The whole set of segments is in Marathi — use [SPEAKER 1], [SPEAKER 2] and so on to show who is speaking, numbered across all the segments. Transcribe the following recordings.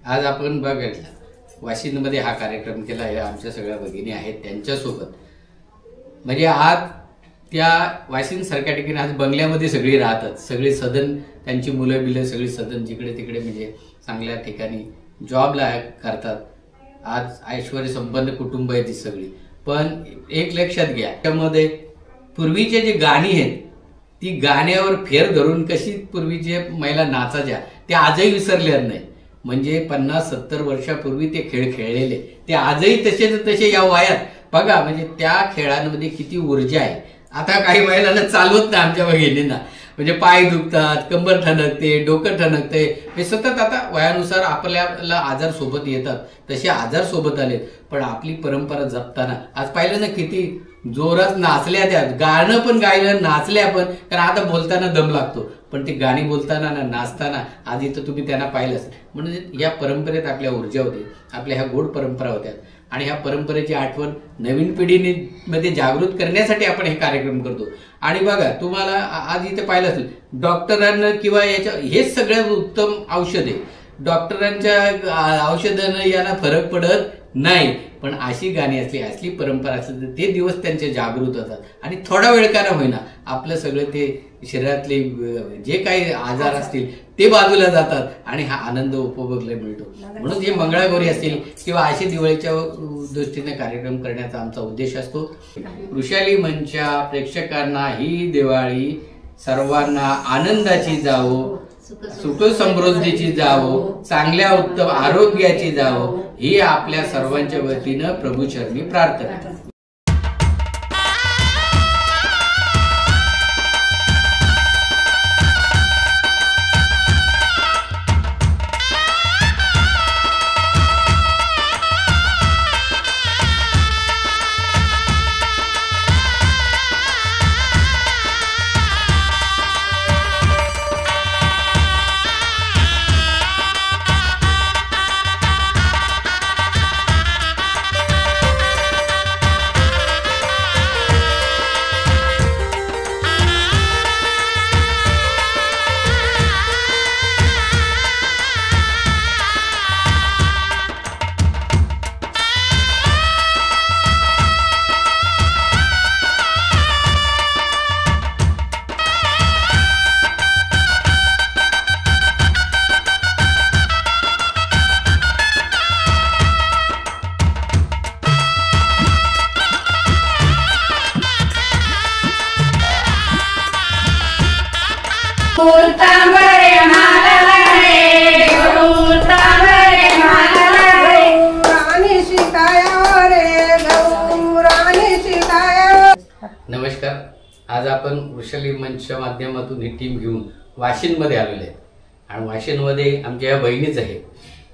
[SPEAKER 1] आज आपण बघितलं वाशिंदमध्ये हा कार्यक्रम केला आहे. आमच्या सगळ्या भगिनी आहेत त्यांच्यासोबत. म्हणजे आज त्या वाशिंद सारख्या ठिकाणी आज बंगल्यामध्ये सगळी राहतात. सगळे सदन त्यांची मुलं बिलं सगळी सदन जिकडे तिकडे म्हणजे चांगल्या ठिकाणी जॉबला करतात. आज ऐश्वर्य संपन्न कुटुंब आहे ती सगळी. पण एक लक्षात घ्या, त्यामध्ये पूर्वीचे जे गाणी आहेत ती गाण्यावर फेर धरून कशी पूर्वीचे महिला नाचायच्या ते आजही विसरले नाही. म्हणजे 50-70 वर्षापूर्वी ते खेळ खेळलेले ते आजही तसेच तसे या वयात बघा. म्हणजे त्या खेळांमध्ये किती ऊर्जा आहे. आता काही महिलांना चालवत नाही आमच्या भगिनींना. म्हणजे पाय दुखतात, कंबर ठणकते, डोकं ठणकते. हे सतत आता वयानुसार आपल्याला आजार सोबत येतात. तसे आजार सोबत आलेत. पण आपली परंपरा जपताना आज पाहिलं ना किती जोरात नाचल्या. त्या गाणं पण गायलं, नाचल्या पण. कारण आता बोलताना दम लागतो, पण ती गाणी बोलताना ना नाचताना आधी तर तुम्ही त्यांना पाहिलंच. म्हणजे या परंपरेत आपल्या ऊर्जा होती, आपल्या ह्या गोड परंपरा होत्या. आणि ह्या परंपरेची आठवण नवीन पिढीमध्ये जागृत करण्यासाठी आपण हे कार्यक्रम करतो. आणि बघा तुम्हाला आज इथे पाहिलं असेल डॉक्टरांना किंवा याच्या हेच सगळ्यात उत्तम औषध आहे. डॉक्टरांच्या औषधानं यांना फरक पडत नाही. पण अशी गाणी असली असली परंपरा असली तर ते दिवस त्यांचे जागृत होतात. आणि थोडा वेळ का होईना आपलं सगळं ते शरीरातले जे काही आजार असतील ते बाजूला जातात आणि हा आनंद उपभोगायला मिळतो. म्हणून जे मंगळागौरी असतील किंवा असे दिवाळीच्या दृष्टीने कार्यक्रम करण्याचा आमचा उद्देश असतो. वृषाली मंचच्या प्रेक्षकांना ही दिवाळी सर्वांना आनंदाची जावो, सुख समृद्धीची जावो, चांगल्या उत्तम आरोग्याची जावो ही आपल्या सर्वांच्या वतीनं प्रभूचरणी प्रार्थना. नमस्कार. आज आपण वृषाली मंचच्या माध्यमातून ही टीम घेऊन वाशिंदमध्ये आलेले आहे. आणि वाशिंदमध्ये आमच्या या बहिणीच आहेत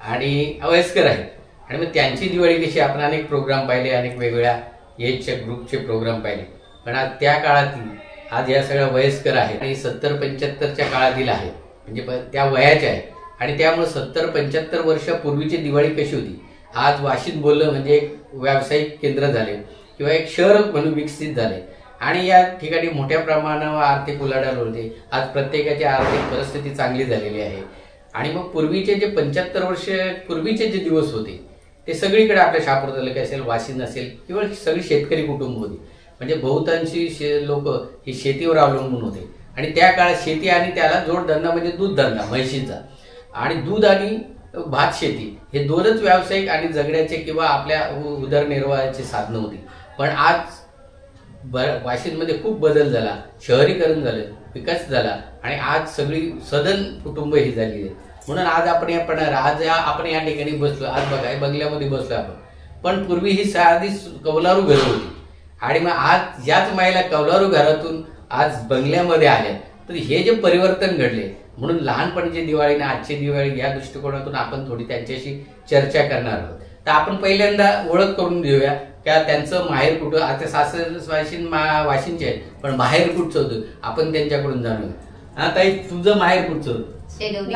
[SPEAKER 1] आणि वयस्कर आहेत. आणि मग त्यांची दिवाळी कशी आपण अनेक प्रोग्राम पाहिले, अनेक वेगवेगळ्या एजच्या ग्रुपचे प्रोग्राम पाहिले. पण आज त्या काळातील आज या सगळ्या वयस्कर आहेत आणि 70-75च्या काळातील आहेत. म्हणजे त्या वयाच्या आहेत. आणि त्यामुळे 70-75 वर्षापूर्वीची दिवाळी कशी होती. आज वाशिंद बोललं म्हणजे एक व्यावसायिक केंद्र झाले किंवा एक शहर म्हणून विकसित झाले. आणि या ठिकाणी मोठ्या प्रमाणावर आर्थिक उलाढाल होते. आज प्रत्येकाची आर्थिक परिस्थिती चांगली झालेली आहे. आणि मग पूर्वीचे जे 75 वर्ष पूर्वीचे जे दिवस होते ते सगळीकडे आपल्या शहापूर तालुका असेल, वाशिंद असेल किंवा सगळी शेतकरी कुटुंब होती. म्हणजे बहुतांशी लोक ही शेतीवर अवलंबून होते. आणि त्या काळात शेती आणि त्याला जोडधंदा म्हणजे दूध धंदा म्हैशीचा. आणि दूध आणि भात शेती हे दोनच व्यावसायिक आणि जगण्याचे किंवा आपल्या उदरनिर्वाहाची साधनं होती. पण आज वाशिंदमध्ये खूप बदल झाला, शहरीकरण झालं, विकास झाला आणि आज सगळी सदन कुटुंब ही झाली आहे. म्हणून आज आपण या ठिकाणी बसलो. आज बघा बंगल्यामध्ये बसलो आपण. पण पूर्वी ही साधी कौलारू घरं होती. आणि मग आज याच महिला कौलारू घरातून आज बंगल्यामध्ये आल्या. तर हे जे परिवर्तन घडले म्हणून लहानपणीची दिवाळी आणि आजची दिवाळी या दृष्टिकोनातून आपण थोडी त्यांच्याशी चर्चा करणार आहोत. तर आपण पहिल्यांदा ओळख करून घेऊया का त्यांचं माहेर कुठं. आता सासर वाशिंदचे आहेत पण माहेर कुठचं होतं आपण त्यांच्याकडून जाणूया. हा ताई तुझं माहेर कुठचं होतं?
[SPEAKER 2] शेलवली.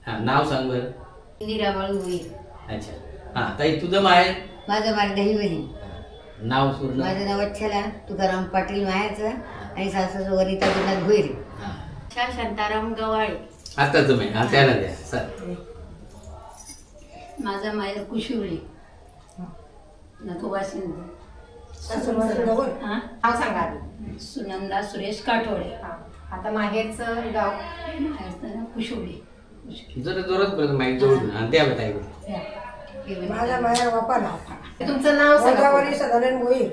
[SPEAKER 1] हा नाव सांग बरं. अच्छा. हा ताई तुझं माहेर?
[SPEAKER 2] माझं माहेर दहिवली.
[SPEAKER 1] नाव पूर्ण?
[SPEAKER 2] माझं नाव वच्छला तुकाराम पाटील माहेरचं आणि सासू वनिता गुरुनाथ भोईर.
[SPEAKER 3] शांताराम गवाळे.
[SPEAKER 1] आता तुम्ही हा त्याला द्या सर.
[SPEAKER 3] माझा माहेर कुशिवली नको वाशिंद.
[SPEAKER 4] नाव सांगा आधी.
[SPEAKER 3] सुनंदा सुरेश काठोडे.
[SPEAKER 4] आता माहेरचं गाव.
[SPEAKER 3] माहेरचं कुशिवली.
[SPEAKER 1] जरा जोरात बोला, माईक जवळ आणि त्या बताई.
[SPEAKER 5] माझा माहेर वापाला.
[SPEAKER 4] तुमचं नाव सांगा.
[SPEAKER 5] गोदावरी सदानंद भोईर.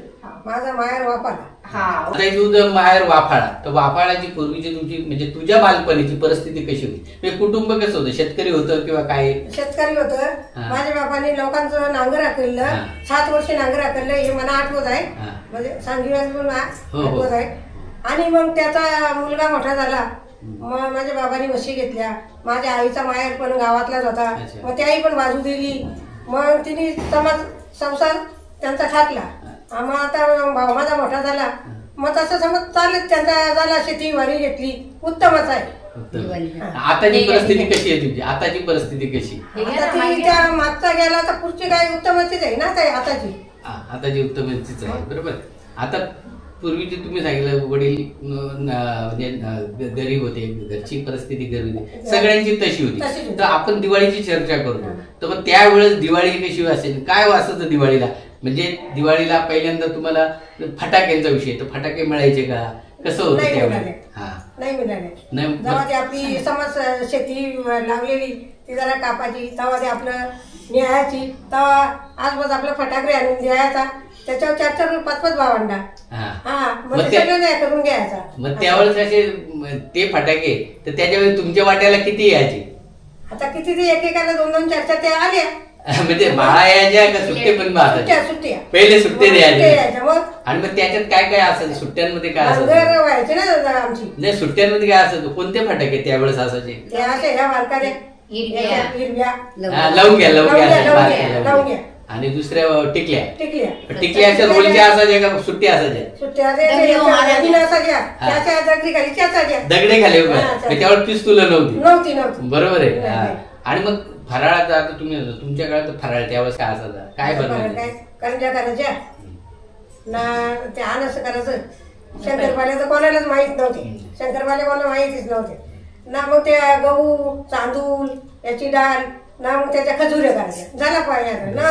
[SPEAKER 5] माझा माहेर वापाला.
[SPEAKER 1] आता तुझं माहेर वाफाळा, तर वाफाळाची पूर्वीची तुमची म्हणजे तुझ्या बालपणीची परिस्थिती कशी होती? म्हणजे कुटुंब कसं होतं? शेतकरी होतं किंवा काय?
[SPEAKER 5] शेतकरी होतं. माझ्या बापाने लोकांचं नांगर हाकललं. 7 वर्ष नांगर हाकललं हे मला आठवत आहे. म्हणजे सांगीवर आठवत आहे. आणि मग त्याचा मुलगा मोठा झाला. मग माझ्या बाबांनी म्हशी घेतल्या. माझ्या आईचा माहेर पण गावातलाच होता. मग त्या आई पण बाजू दिली. मग तिने समाज संसार त्यांचा थाटला. मग आता भाऊ माझा मोठा झाला. मग तसं समज चालत त्यांचा झाला. शेती वारी घेतली. उत्तमच आहे.
[SPEAKER 1] आताची परिस्थिती कशी आहे तुमची? आताची परिस्थिती कशी?
[SPEAKER 5] आता ती त्या मागचा गेला तर पुढची काय उत्तमच आहे ना काय आताची.
[SPEAKER 1] आताची उत्तमच आहे, बरोबर. आता पूर्वीची तुम्ही सांगितलं वडील म्हणजे गरीब होते, घरची परिस्थिती गरीब होती, सगळ्यांची तशी होती. तर आपण दिवाळीची चर्चा करतो, तर मग त्यावेळेस दिवाळी कशी असेल, काय वाचायचं दिवाळीला? म्हणजे दिवाळीला पहिल्यांदा तुम्हाला फटाक्यांचा विषय, तर फटाके मिळायचे का? कसं होतं त्यावेळेस?
[SPEAKER 5] नाही मिळाले. जेव्हा ते आपली समज शेती लावलेली ती जरा कापाची, तेव्हा ते आपलं न्यायाची, तेव्हा आजबाज आपलं फटाकडे आणून द्यायचा. त्याच्यावर 4-4 5-5 भावंडा. मग सगळं करून घ्यायचा.
[SPEAKER 1] मग त्यावेळेस असे ते फटाके, तर त्याच्यावेळेस तुमच्या वाट्याला किती यायचे?
[SPEAKER 5] आता किती ते एकेकाला 2-2 4-4 ते आल्या.
[SPEAKER 1] म्हणजे बाळा यायच्या का सुट्टे पण
[SPEAKER 5] सुट्ट्या
[SPEAKER 1] पहिले सुट्टे द्यायचे.
[SPEAKER 5] मग
[SPEAKER 1] आणि मग त्याच्यात काय काय असायचं? सुट्ट्यांमध्ये काय असायचं?
[SPEAKER 5] व्हायचे ना आमची.
[SPEAKER 1] नाही, सुट्ट्यांमध्ये काय असायचं? कोणते फटाके त्यावेळेस असायचे?
[SPEAKER 5] ते असे ह्या वारकाऱ्या हिरव्या
[SPEAKER 1] लावून घ्या
[SPEAKER 5] लावून घ्या.
[SPEAKER 1] आणि दुसऱ्या टिकल्या.
[SPEAKER 5] टिकल्या
[SPEAKER 1] टिकल्याच्या रोलच्या असायच्या का सुट्ट्या असायच्या?
[SPEAKER 5] सुट्ट्या
[SPEAKER 1] दगडे खाले त्याच्यावर पिस्तुलं नव्हती. बरोबर आहे. आणि मग फराळाचा आता तुम्ही तुमच्या काळात फराळ त्यावेळेस काय असायचा? काय बनवायचं?
[SPEAKER 5] करंज्या करायच्या ना, ते आनस करायचं. शंकरपाले तर कोणालाच माहित नव्हते. शंकरपाले कोणाला माहितीच नव्हते ना. मग ते गहू तांदूळ याची डाळ ना, मग त्याच्या खजुऱ्या करायच्या. झाला पाहिजे ना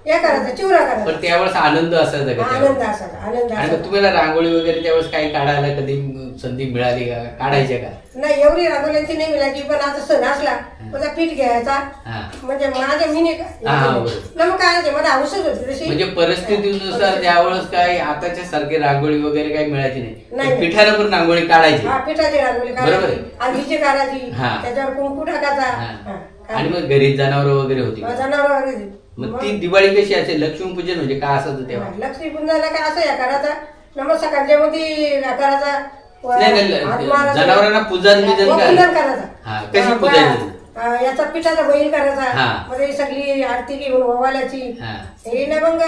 [SPEAKER 5] हे करायचं, चिवरा करायचा.
[SPEAKER 1] पण त्यावेळेस आनंद असायचा का?
[SPEAKER 5] आनंद असायचा. आनंद
[SPEAKER 1] आणि मग तुम्हाला रांगोळी वगैरे त्यावेळेस काही काढायला कधी संधी मिळाली का? काढायच्या का?
[SPEAKER 5] नाही, एवढी रांगोळ्यांची नाही मिळायची. पण आता सण असला माझा पीठ घ्यायचा. म्हणजे माझ्या मी मग काय मला हौसच होती तशी.
[SPEAKER 1] म्हणजे परिस्थितीनुसार त्यावेळेस काय आताच्या सारखी रांगोळी वगैरे काही मिळायची नाही. पिठानं पण रांगोळी काढायची.
[SPEAKER 5] पिठाची रांगोळी काढायची, आधीची काढायची, त्याच्यावर कुंकू टाकायचा.
[SPEAKER 1] आणि मग घरी जनावर वगैरे होती.
[SPEAKER 5] जनावर वगैरे.
[SPEAKER 1] मग ती दिवाळी कशी असेल? लक्ष्मीपूजन म्हणजे काय असायचं तेव्हा?
[SPEAKER 5] लक्ष्मीपूजनाला काय असं या करायचा नमस्कार मध्ये करायचा.
[SPEAKER 1] जनावरांना पूजन
[SPEAKER 5] करायचा.
[SPEAKER 1] कशी पूजायची?
[SPEAKER 5] याचा पिठाचा बैल करायचा. मध्ये सगळी आरती घेऊन ओवाळायची. हे ना मग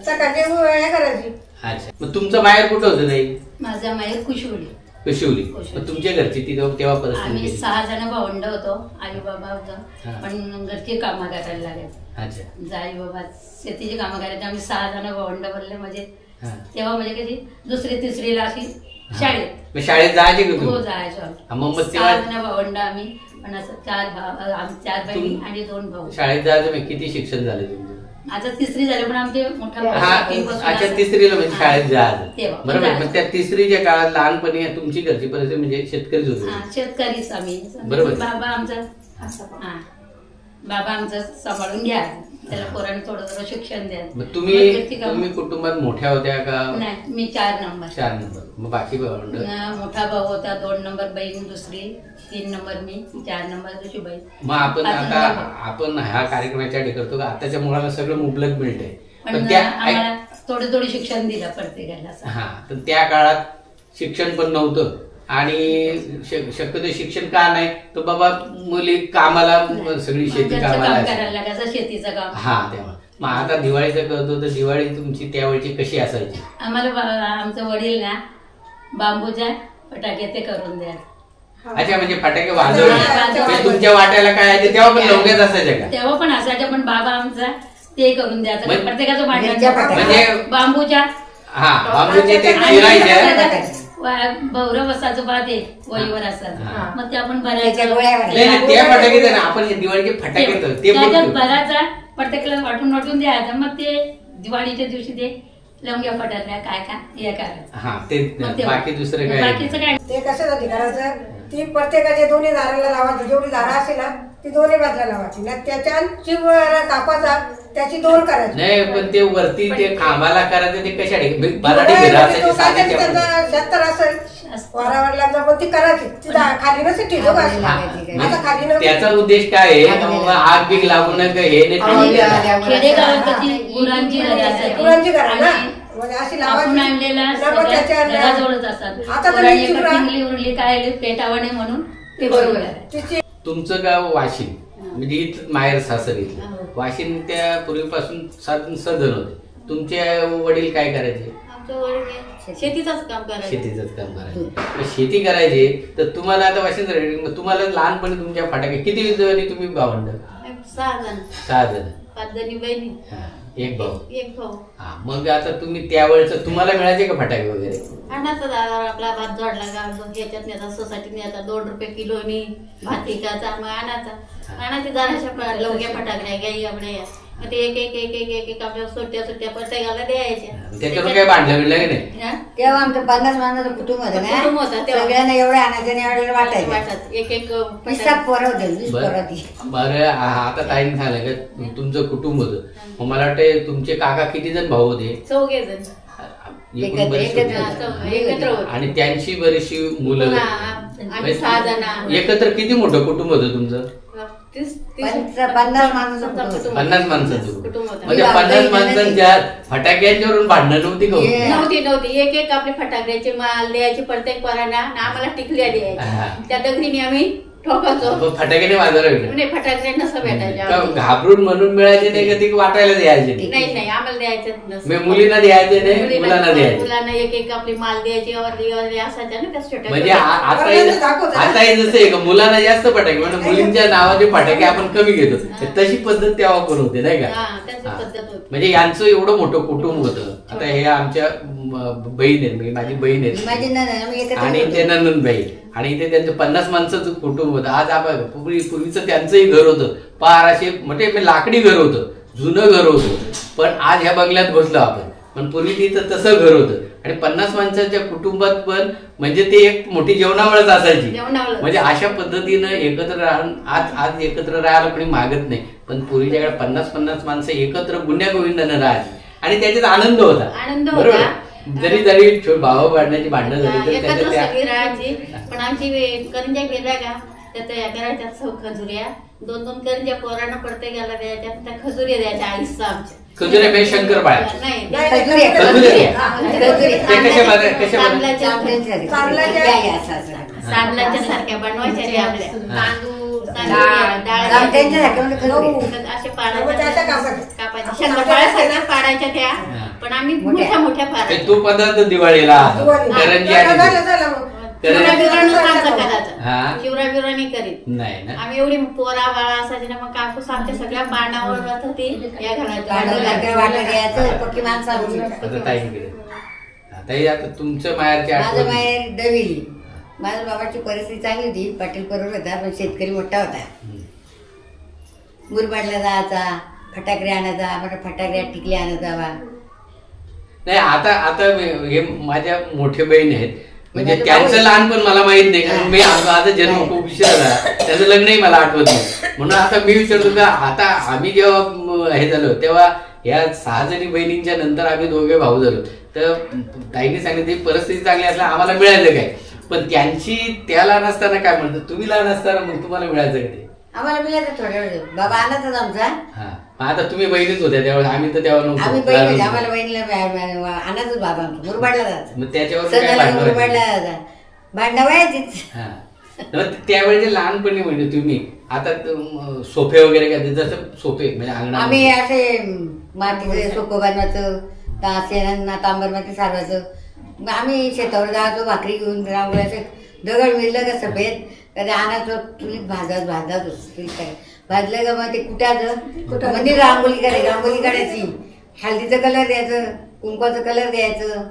[SPEAKER 5] सकाळची हे करायची.
[SPEAKER 1] अच्छा. मग तुमचं माहेर कुठं होतं ताई?
[SPEAKER 3] माझा माहेर कुशिवली.
[SPEAKER 1] कुशिवली. मग तुमच्या घरची ती तेव्हा परिस्थिती?
[SPEAKER 3] आम्ही 6 जण भावंड होतो. आई बाबा होतं, पण घरची कामं करायला लागायची.
[SPEAKER 1] अच्छा.
[SPEAKER 3] आई बाबा शेतीची कामं करायची. आम्ही 6 जण भावंड बोलले. म्हणजे तेव्हा म्हणजे कधी 2री-3रीला अशी शाळेत.
[SPEAKER 1] शाळेत जायचे का?
[SPEAKER 3] हो, जायचो.
[SPEAKER 1] मग
[SPEAKER 3] 6 जण भावंड आम्ही, पण असं 4 बहिणी आणि 2 भाऊ.
[SPEAKER 1] शाळेत जायचं. किती शिक्षण झालं तुमचं?
[SPEAKER 3] आता 3री झाले, पण आमचे मोठा
[SPEAKER 1] अच्छा, 3रीला म्हणजे शाळेत जायचं. बरोबर. मग त्या 3रीच्या काळात लहानपणी तुमची घरची परिस्थिती म्हणजे शेतकरीच होते.
[SPEAKER 3] शेतकरीच आम्ही.
[SPEAKER 1] बरोबर.
[SPEAKER 3] बाबा आमचं सांभाळून घ्या, त्याला पोरांनी थोडं शिक्षण द्या.
[SPEAKER 1] मग तुम्ही कुटुंबात मोठ्या होत्या का?
[SPEAKER 3] नाही, मी 4 नंबर.
[SPEAKER 1] 4 नंबर. मग बाकी
[SPEAKER 3] मोठा भाऊ होता, 2 नंबर बहीण दुसरी, 3 नंबर मी, 4 नंबर दुसरी बहीण.
[SPEAKER 1] मग आपण ह्या कार्यक्रमाच्या करतो का आताच्या मुलाला सगळं मुबलक मिळतंय,
[SPEAKER 3] पण आम्हाला थोडं शिक्षण दिलं प्रत्येकाला.
[SPEAKER 1] तर त्या काळात शिक्षण पण नव्हतं. आणि शक्यतो शिक्षण का नाही, तर बाबा मुली कामाला, सगळी शेती कामाला
[SPEAKER 3] करायला लागायचं, शेतीचं काम.
[SPEAKER 1] तेव्हा. मग आता दिवाळीचं करतो, तर दिवाळी तुमची त्यावेळची कशी असायची?
[SPEAKER 3] आम्हाला आमचं वडील ना बांबूच्या फटाके ते करून द्या.
[SPEAKER 1] अच्छा, म्हणजे फटाके वाजवणे. तुमच्या वाट्याला काय आहे तेव्हा पण लवकर असायच्या का?
[SPEAKER 3] तेव्हा पण असायच्या, पण बाबा आमचा ते करून द्यायचं. प्रत्येकाचं
[SPEAKER 1] म्हणजे
[SPEAKER 3] बांबूच्या
[SPEAKER 1] बांबूचे ते चिरायचे
[SPEAKER 3] भौरव असायचं बा ते वहीवर असतात मग ते आपण
[SPEAKER 2] त्याच्या
[SPEAKER 3] भरायचं
[SPEAKER 2] गोळ्या
[SPEAKER 1] नाही नाही, त्या फटाके ना आपण हे दिवाळीचे फटाके तर ते
[SPEAKER 3] त्याच्यात
[SPEAKER 1] बोलतो.
[SPEAKER 3] भरायचा प्रत्येकाला वाटून वाटून द्यायचं मग ते दिवाळीच्या दिवशी ते लवंग्या फटाकल्या काय काय हे करायचं
[SPEAKER 1] हा ते
[SPEAKER 3] मग ते-
[SPEAKER 1] बाकी दुसरं काय
[SPEAKER 3] बाकीचं काय
[SPEAKER 5] ते कशासाठी करायचं ती प्रत्येकाच्या दोन्ही दाराला लावायची जेवढी दारा असेल ना ती दोन्ही बाजूला लावायची ना त्याच्या चिव कापाचा त्याची 2 करायची
[SPEAKER 1] नाही पण ते वरती ते खांबाला करायचं ते कशासाठी बराडी घरासाठी साधी त्या-
[SPEAKER 5] त्यांचा 76 असेल वारावरला पण ती करायची ती खाली नसेल ती दोघं असेल.
[SPEAKER 1] हा,
[SPEAKER 5] आता खाली
[SPEAKER 1] म्हणजे
[SPEAKER 5] नसेल.
[SPEAKER 1] त्याचा उद्देश काय आहे का बाबा आग बीग लागू नये हे नाही
[SPEAKER 3] आणि
[SPEAKER 1] ठेवलं.
[SPEAKER 3] खेडेगावात कशी गुरांची घरं असायची
[SPEAKER 5] गुरांची घरं ना.
[SPEAKER 3] आणि
[SPEAKER 5] म्हणजे अशी
[SPEAKER 3] आपण
[SPEAKER 5] लावायची
[SPEAKER 3] आणलेला
[SPEAKER 5] ना मग त्याच्या
[SPEAKER 3] घराजवळच असतात
[SPEAKER 5] आता तर
[SPEAKER 3] पोरांनी
[SPEAKER 5] चिवरा-
[SPEAKER 3] एका टिंगली उरली काय पेटावं नाही म्हणून ते बरोबर आहे.
[SPEAKER 5] तिची
[SPEAKER 1] तुमचं गाव वाशिम म्हणजे इथं माहेर सासर इथलं वाशिम त्या पूर्वीपासून सदन होते. तुमचे वडील काय करायचे?
[SPEAKER 6] आमचं वडील शेतीचंच काम करायचं.
[SPEAKER 1] शेतीचंच काम करायचे. मग शेती करायचे तर तुम्हाला आता वाशिम तुम्हाला लहानपणी तुमच्या फटाके किती जणी तुम्ही भावंड?
[SPEAKER 6] 6 जण
[SPEAKER 1] 6 जण
[SPEAKER 6] 5 जणी बहिणी
[SPEAKER 1] हा, एक भाऊ.
[SPEAKER 6] एक भाऊ.
[SPEAKER 1] हा मग आता तुम्ही त्यावेळेस तुम्हाला मिळायचे का फटाके वगैरे?
[SPEAKER 6] आणायचा दादा आपला भात जोडला का ह्याच्यात नेता सोसायटीत नेता 2 रुपये किलोनी भात एकाचा मग आणायचे जराशा लवक्या फटाकड्या गाई आपल्या मग ते एक एक एक एक एक एक आपल्या सुट्ट्या प्रत्येकाला द्यायच्या.
[SPEAKER 1] त्याच्यावर काही भांडलं बिडलं की नाही?
[SPEAKER 6] हा?
[SPEAKER 2] तेव्हा आमचं 50 माणसाचं कुटुंब होतं
[SPEAKER 6] कुटुंब होतं
[SPEAKER 2] ना
[SPEAKER 6] तेव्हा.
[SPEAKER 2] सगळ्यांना एवढं आणायचं आणि एवढं वाटायचं
[SPEAKER 6] वाटत एक एक
[SPEAKER 2] 20 पोरं होते 20 पोरं होती.
[SPEAKER 1] बरं आता ताईने सांगलं का तुमचं कुटुंब होतं मग मला वाटतं तुमचे काका किती जण भाऊ होते?
[SPEAKER 6] 4 जण
[SPEAKER 1] एकूण बरेचसे
[SPEAKER 2] एकत्र
[SPEAKER 1] होते.
[SPEAKER 6] एकत्र होतो.
[SPEAKER 1] आणि त्यांची बरीचशी मुलं
[SPEAKER 6] आम्ही 6 जण
[SPEAKER 1] एकत्र किती मोठं कुटुंब होतं तुमचं?
[SPEAKER 2] 50 माणसाचं कुटुंब.
[SPEAKER 1] 50 माणसाचं
[SPEAKER 6] कुटुंब होतं.
[SPEAKER 1] म्हणजे 50 माणसांच्या फटाक्यांच्यावरून भांडणं नव्हती का?
[SPEAKER 2] ये.
[SPEAKER 6] नव्हती एक एक आपले फटाक्याचे माल द्यायचे प्रत्येक पोरांना आणि आम्हाला टिकल्या
[SPEAKER 1] हा.
[SPEAKER 6] द्यायच्या त्या दगडीने आम्ही ठोकायचो
[SPEAKER 1] मग फटाक्याने वाजायला भेटलं
[SPEAKER 6] म्हणजे फटाके नसं
[SPEAKER 1] का
[SPEAKER 6] भेटायचे
[SPEAKER 1] घाबरून म्हणून मिळायचे नाही का ते वाटायला द्यायचे नाही?
[SPEAKER 6] नाही आम्हाला द्यायचं
[SPEAKER 1] मग मुलींना द्यायचे नाही मुलांना द्यायचे?
[SPEAKER 6] मुलांना एक एक आपली माल द्यायची अवरली असायच्या ना त्या
[SPEAKER 1] म्हणजे
[SPEAKER 6] छोट्या
[SPEAKER 1] आता हे जसं आहे का मुलांना जास्त फटाके म्हणजे मुलींच्या नावाचे फटाके आपण कमी घेतो तशी पद्धत तेव्हा पण होते नाही का?
[SPEAKER 6] हा, तशी
[SPEAKER 1] हा.
[SPEAKER 6] पद्धत होती.
[SPEAKER 1] म्हणजे यांचं एवढं मोठं कुटुंब होतं. आता हे आमच्या बहीण आहेत म्हणजे माझी बहीण
[SPEAKER 2] माझी
[SPEAKER 1] आहे
[SPEAKER 2] नणंद, आम्ही एकत्र
[SPEAKER 1] आणि
[SPEAKER 2] होतो.
[SPEAKER 1] ते नंदनबाई आणि इथे त्यांचं 50 माणसाचं कुटुंब होतं. आज आपण पूर्वीचं त्यांचंही घर होतं पार असे म्हणजे लाकडी घर होतं जुनं घर होतं पण आज ह्या बंगल्यात बसलो आपण पण पूर्वी तिथं तसं घर होतं आणि 50 माणसाच्या कुटुंबात पण म्हणजे ते एक मोठी जेवणावळच असायची.
[SPEAKER 6] जेवणावळ.
[SPEAKER 1] म्हणजे अशा पद्धतीनं एकत्र राहून आज एकत्र राहायला कोणी मागत नाही पण पूर्वीच्या काळात 50 माणसं एकत्र गुन्ह्या गोविंदानं राहायची आणि त्याच्यात आनंद होता.
[SPEAKER 6] आनंद
[SPEAKER 1] बरोबर
[SPEAKER 6] होता.
[SPEAKER 1] जरी भाऊ भांडण्याची भांडणं झाली तर
[SPEAKER 6] एकत्र
[SPEAKER 1] त्याच्यात
[SPEAKER 6] सगळी राहायची पण आमची करंज्या केल्या का त्या तया करायच्या खजुऱ्या 2-2 करंज्या पोरांना प्रत्येकाला द्यायच्या त्या खजुऱ्या द्यायच्या आईचा आमच्या
[SPEAKER 1] खजुऱ्या म्हणजे शंकरपाळ्या
[SPEAKER 6] नाही
[SPEAKER 2] खजुऱ्या.
[SPEAKER 1] खजुऱ्या.
[SPEAKER 2] खजुऱ्या.
[SPEAKER 1] ते कशा बनवायच्या?
[SPEAKER 6] तांदळाच्या सारख्या बनवायच्या त्या आपल्या
[SPEAKER 2] त्यांच्यासारख्या म्हणजे खजुऱ्या.
[SPEAKER 6] असे
[SPEAKER 5] मग
[SPEAKER 6] पाडायच्या
[SPEAKER 5] त्याच्या कापाच्या.
[SPEAKER 6] कापायच्या शंकरपाळ्यासारख्या पाडायच्या त्या पण आम्ही मोठ्या मोठ्या
[SPEAKER 1] ते
[SPEAKER 6] पाडायच्या
[SPEAKER 1] तो पदार्थ दिवाळीला
[SPEAKER 5] दिवाळी.
[SPEAKER 1] करंजी
[SPEAKER 5] झालं,
[SPEAKER 1] आणि
[SPEAKER 5] झालं मग.
[SPEAKER 6] चिवरा बिवरानं आमचं
[SPEAKER 1] हा.
[SPEAKER 6] करायचं चिवरा बिवरानी करीत
[SPEAKER 1] नाही ना
[SPEAKER 6] आम्ही एवढी पोरा बाळा असायची ना मग काकूस आमच्या सगळ्या बाणावर राहत होती या
[SPEAKER 2] वाटलं वाटलं द्यायचं पक्की माणसं आमची.
[SPEAKER 1] आता ताईंकडे आता हे आता तुमचं माहेरची
[SPEAKER 2] माझं
[SPEAKER 1] आठवण
[SPEAKER 2] माहेर दविली. माझ्या बाबाची परिस्थिती चांगली होती पाटील बरोबर होता पण शेतकरी मोठा होता. मुरबाडला जायचा फटाकडे आणायचा म्हणजे फटाकड्या टिकल्या आणत जावा.
[SPEAKER 1] नाही आता हे माझ्या मोठे बहीण आहेत म्हणजे
[SPEAKER 2] माझं
[SPEAKER 1] त्यांचं
[SPEAKER 2] भाऊ
[SPEAKER 1] लहानपण मला माहित नाही कारण मी माझा जन्म खूप उशिरा झाला त्याचं लग्नही मला आठवत नाही म्हणून आता मी विचारतो का आता आम्ही जेव्हा हे झालो तेव्हा या 6 जणी बहिणींच्या नंतर आम्ही 2 भाऊ झालो तर ताईने सांगितली परिस्थिती चांगली असल्या आम्हाला मिळालं काय पण त्यांची त्या लहान असताना काय म्हणतात तुम्ही लहान असताना मग तुम्हाला मिळायचं का ते?
[SPEAKER 2] आम्हाला मिळायचं थोड्या वेळ बाबा आणतच आमचा.
[SPEAKER 1] हा मग आता तुम्ही बहिणीच होत्या त्यावेळेस आम्ही तर तेव्हा
[SPEAKER 2] आम्ही
[SPEAKER 1] नव्हतो
[SPEAKER 2] बहीण होती. आम्हाला बहिणीला आणतच बाबा आमचा मुरबाडला जायचं.
[SPEAKER 1] मग त्याच्यावर काय
[SPEAKER 2] सणाला
[SPEAKER 1] भांडण
[SPEAKER 2] मुरबाडला
[SPEAKER 1] व्हायचं?
[SPEAKER 2] जायचा भांडणं व्हायचीच.
[SPEAKER 1] हा. मग त्यावेळेचे लहानपणी म्हणजे तुम्ही आता सोफे वगैरे काय जसं सोफे म्हणजे
[SPEAKER 2] आम्ही
[SPEAKER 1] अंगणात
[SPEAKER 2] असे मातीचे सोपं बनवायचं शेणांना तांबर माती सारवायचं. मग आम्ही शेतावर जायचो भाकरी घेऊन रांगोळी असे दगड मिळलं का सफेद कधी आणायचो चुलीत भाजायचो चुलीत काय भाजलं का मग ते कुटायचं म्हणजे रांगोळी काढायची हळदीचं कलर द्यायचं कुंकवाचं कलर द्यायचं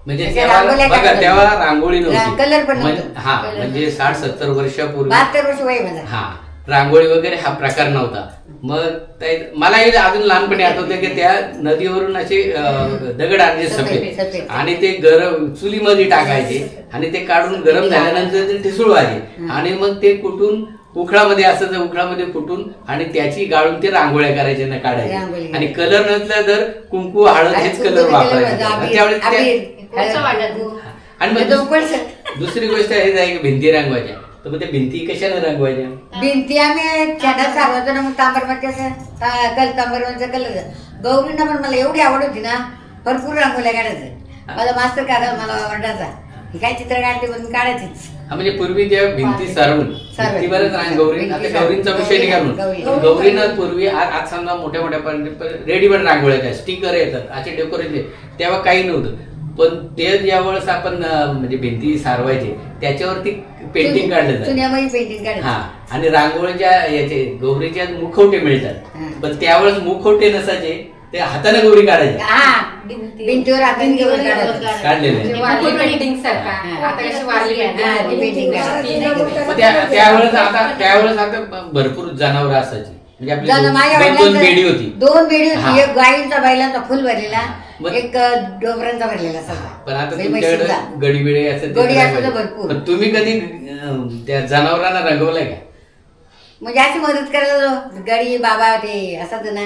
[SPEAKER 1] म्हणजे
[SPEAKER 2] अशा
[SPEAKER 1] तेव्हा
[SPEAKER 2] रांगोळ्या
[SPEAKER 1] बघा
[SPEAKER 2] काढतात.
[SPEAKER 1] तेव्हा रांगोळी नव्हती,
[SPEAKER 2] कलर पण नव्हतं.
[SPEAKER 1] हा म्हणजे 60-70 वर्षापूर्वी
[SPEAKER 2] 72 वर्ष वय माझं.
[SPEAKER 1] हा रांगोळी वगैरे हा प्रकार नव्हता. मग मलाही अजून लहानपणी आठवते की त्या नदीवरून असे दगड आणले सफेद
[SPEAKER 2] सफेद.
[SPEAKER 1] आणि ते गरम चुलीमध्ये टाकायचे आणि ते काढून गरम झाल्यानंतर ते ठिसूळवायचे आणि मग ते कुठून उखळामध्ये असायचं, उखळामध्ये कुठून आणि त्याची गाळून ते रांगोळ्या करायचे ना काढायचे.
[SPEAKER 2] रांगोळी.
[SPEAKER 1] आणि कलर नसला तर कुंकू हळद हेच कलर वापरायचे. त्यावेळेस
[SPEAKER 6] कोणचं वाटत?
[SPEAKER 1] आणि मग दुसरी गोष्ट हे आहे की भिंती रंगवायच्या, तर मग त्या भिंती कशाने रंगवायच्या?
[SPEAKER 2] भिंती आम्ही छान सारवायचो ना, मग तांबरमाती तांबरमातीचा कलर. गौरींना पण मला एवढी आवड होती ना, भरपूर रांगोळ्या काढायचं. मला मास्तर काढा मला आवडायचा, काय चित्र काढते पण काढायचीच.
[SPEAKER 1] हा म्हणजे पूर्वी त्या भिंती सारवून भिंतीवरच गौरी, आता गौरींचा विषय नाही काढून गौरींना पूर्वी आज समजा मोठ्या मोठ्या रेडीमेड रांगोळ्या त्या स्टिकर येतात असे डेकोरेशन, तेव्हा काही नव्हतं. पण ते ज्यावेळेस आपण म्हणजे भिंती सारवायचे त्याच्यावरती पेंटिंग काढलं
[SPEAKER 2] चुन्यामध्ये पेंटिंग काढायचं.
[SPEAKER 1] हा आणि रांगोळीच्या याचे गौरीच्या मुखवटे मिळतात, पण त्यावेळेस मुखवटे नसायचे, ते हाताने गौरी काढायचे.
[SPEAKER 2] हा भिंतीवर हाताने गौरी काढायचं.
[SPEAKER 1] काढलेले
[SPEAKER 4] पेंटिंग सारखा आता कशी वारली आहे
[SPEAKER 2] हा,
[SPEAKER 4] ना,
[SPEAKER 2] ती पेंटिंग काढायची.
[SPEAKER 1] मग त्यावेळेस आता भरपूर जनावर असायची, म्हणजे
[SPEAKER 2] माझ्या
[SPEAKER 1] आपली दोन बेडी होती.
[SPEAKER 2] दोन बेडी होती,
[SPEAKER 1] हा.
[SPEAKER 2] एक गाईंचा बैलांचा फुल भरलेला,
[SPEAKER 1] मग-
[SPEAKER 2] एक डोबरांचा भरलेला सगळा.
[SPEAKER 1] पण आता
[SPEAKER 2] म्हणजे
[SPEAKER 1] तुमच्याकडे
[SPEAKER 2] म्हशीचा.
[SPEAKER 1] गडीबिडे असं ते
[SPEAKER 2] गडी
[SPEAKER 1] करायला
[SPEAKER 2] असं तर
[SPEAKER 1] पाहिजे.
[SPEAKER 2] भरपूर.
[SPEAKER 1] पण तुम्ही कधी त्या जनावरांना रंगवलंय का?
[SPEAKER 2] म्हणजे अशी मदत करायला जो गडी बाबा ते असत ना,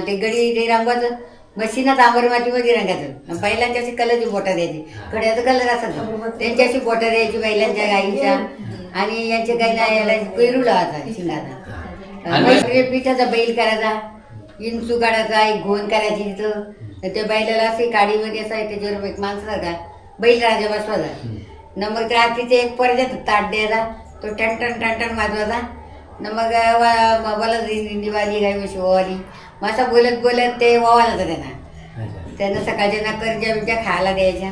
[SPEAKER 2] ते गडी ते रंगवायचं, म्हशीना तांबर मातीमध्ये रंगायचं. बैलांच्या अशी कलरची बोटा द्यायची, कड्याचा कलर असायचा, त्यांच्याशी बोटा द्यायची बैलांच्या गाईच्या, आणि यांच्या गाईला याला पेरू लावायचा शिंगाचा. पिठाचा बैल करायचा, इंचू काढायचा, एक घोण करायची तिथं, त्या बैलाला असे काडीमध्ये असा त्याच्यावर एक माणसासारखा बैल राजा बसवायचा. मग त्या तिथे एक परत ताट द्यायचा, तो टन वाजवायचा. मग मला दिवाळी गाई म्हशी ओवाली, मग असं बोलत बोलत ते ओवालायचं त्यांना सकाळच्या ना करज्या बिरज्या खायला द्यायच्या.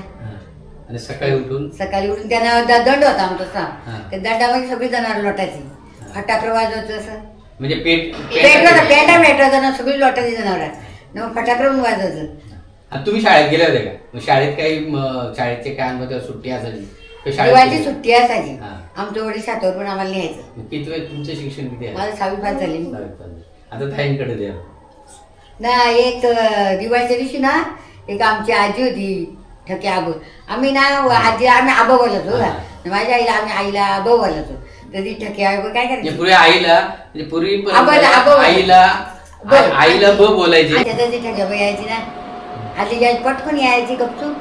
[SPEAKER 1] आणि सकाळी उठून
[SPEAKER 2] त्यांना दंड होता आमचा, त्या दंडामध्ये सगळी जनावर लोटायची, फटाकडे वाजवायचं असं,
[SPEAKER 1] म्हणजे
[SPEAKER 2] पेटा भेटायचं ना, सगळी लोटायची जनावर, मग फटाकडे वाजवायचं.
[SPEAKER 1] तुम्ही शाळेत गेले होते का? मग शाळेत काही शाळेचे काय अनुभव, सुट्टी असायची?
[SPEAKER 2] दिवाळीची सुट्टी असायची,
[SPEAKER 1] हा.
[SPEAKER 2] आमच्या वडील सातावर पण आम्हाला न्यायचं.
[SPEAKER 1] किती वेळ तुमचं शिक्षण किती आहे?
[SPEAKER 2] माझं 6वी पास झाली.
[SPEAKER 1] आता ताईंकडे द्या
[SPEAKER 2] ना. एक दिवाळीच्या दिवशी ना, एक आमची आजी होती ठके आबो, आम्ही ना आजी आम्ही आबो बोलतो, माझ्या आईला आम्ही आईला आबो बोलतो. तर ती ठके आबो काय करायची,
[SPEAKER 1] पूर्वी आईला म्हणजे पूर्वी
[SPEAKER 2] आबो.
[SPEAKER 1] आईला ब बोलायची.
[SPEAKER 2] त्याची ठके यायची ना, आधी यायची पटकन यायची गपचून,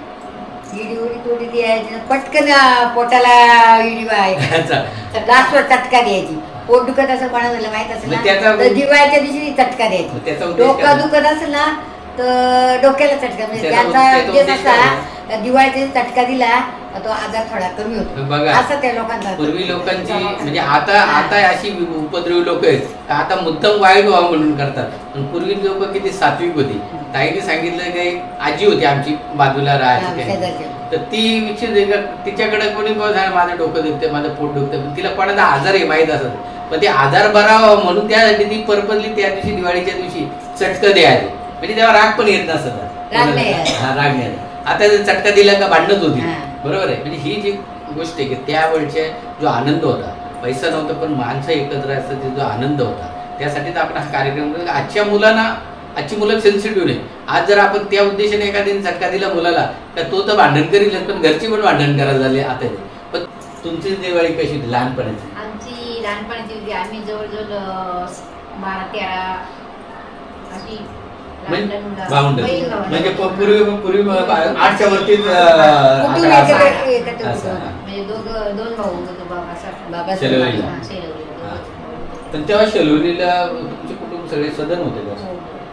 [SPEAKER 2] इडी उडी तोडी यायची, पटकन पोटाला इडी लास्टवर चटका द्यायची. पोट दुखत असं कोणा झालं माहित असेल ना, तर दिवाळीच्या दिवशी चटका द्यायची. डोकं दुखत असेल ना तर डोक्याला चटका, म्हणजे त्याचा उद्देश असा, दिवाळीचा चटका दिला तो आजार थोडा कमी होतो.
[SPEAKER 1] बघा,
[SPEAKER 2] असं त्या लोकांचा.
[SPEAKER 1] पूर्वी लोकांची म्हणजे आता अशी उपद्रवी लोक आहेत का आता मुद्दाम वाईट व्हावं म्हणून करतात, पण पूर्वी लोक किती सात्विक होती. ताईने सांगितलं की एक आजी होती आमची बाजूला राहायची, तर ती विचार तिच्याकडे कोणी माझं डोकं दुखतं, माझं पोट दुखतं, पण तिला कोणाचा आजार आहे माहित असत, पण ते आजार बरा व्हावा म्हणून त्यासाठी ती पर्पजली त्या दिवशी दिवाळीच्या दिवशी चटकं द्यायची. म्हणजे तेव्हा राग पण येत नसत, राग नाही. आता चटका दिला का भांडणच होती, बरोबर आहे. म्हणजे ही जी गोष्ट आहे की त्यावेळच्या जो आनंद होता, पैसा नव्हता पण माणसं एकत्र असतात, जो आनंद होता, त्यासाठी तर आपण हा कार्यक्रम. आजची मुलं सेन्सिटिव्ह नाही. आज जर आपण त्या उद्देशाने एखाद्याने चटका दिला मुलाला तर तो तर भांडण करील, पण घरची पण भांडण करायला झाले आता. पण तुमची दिवाळी कशी लहानपणाची?
[SPEAKER 6] आमची लहानपणाची होती, आम्ही जवळजवळ 12-13 अशी
[SPEAKER 1] म्हणजे पूर्वी 8च्या वरती
[SPEAKER 6] म्हणजे दोन भाऊ होतो बाबा.
[SPEAKER 1] पण तेव्हा शेलोलीला तुमचे कुटुंब सगळे सदन होते का?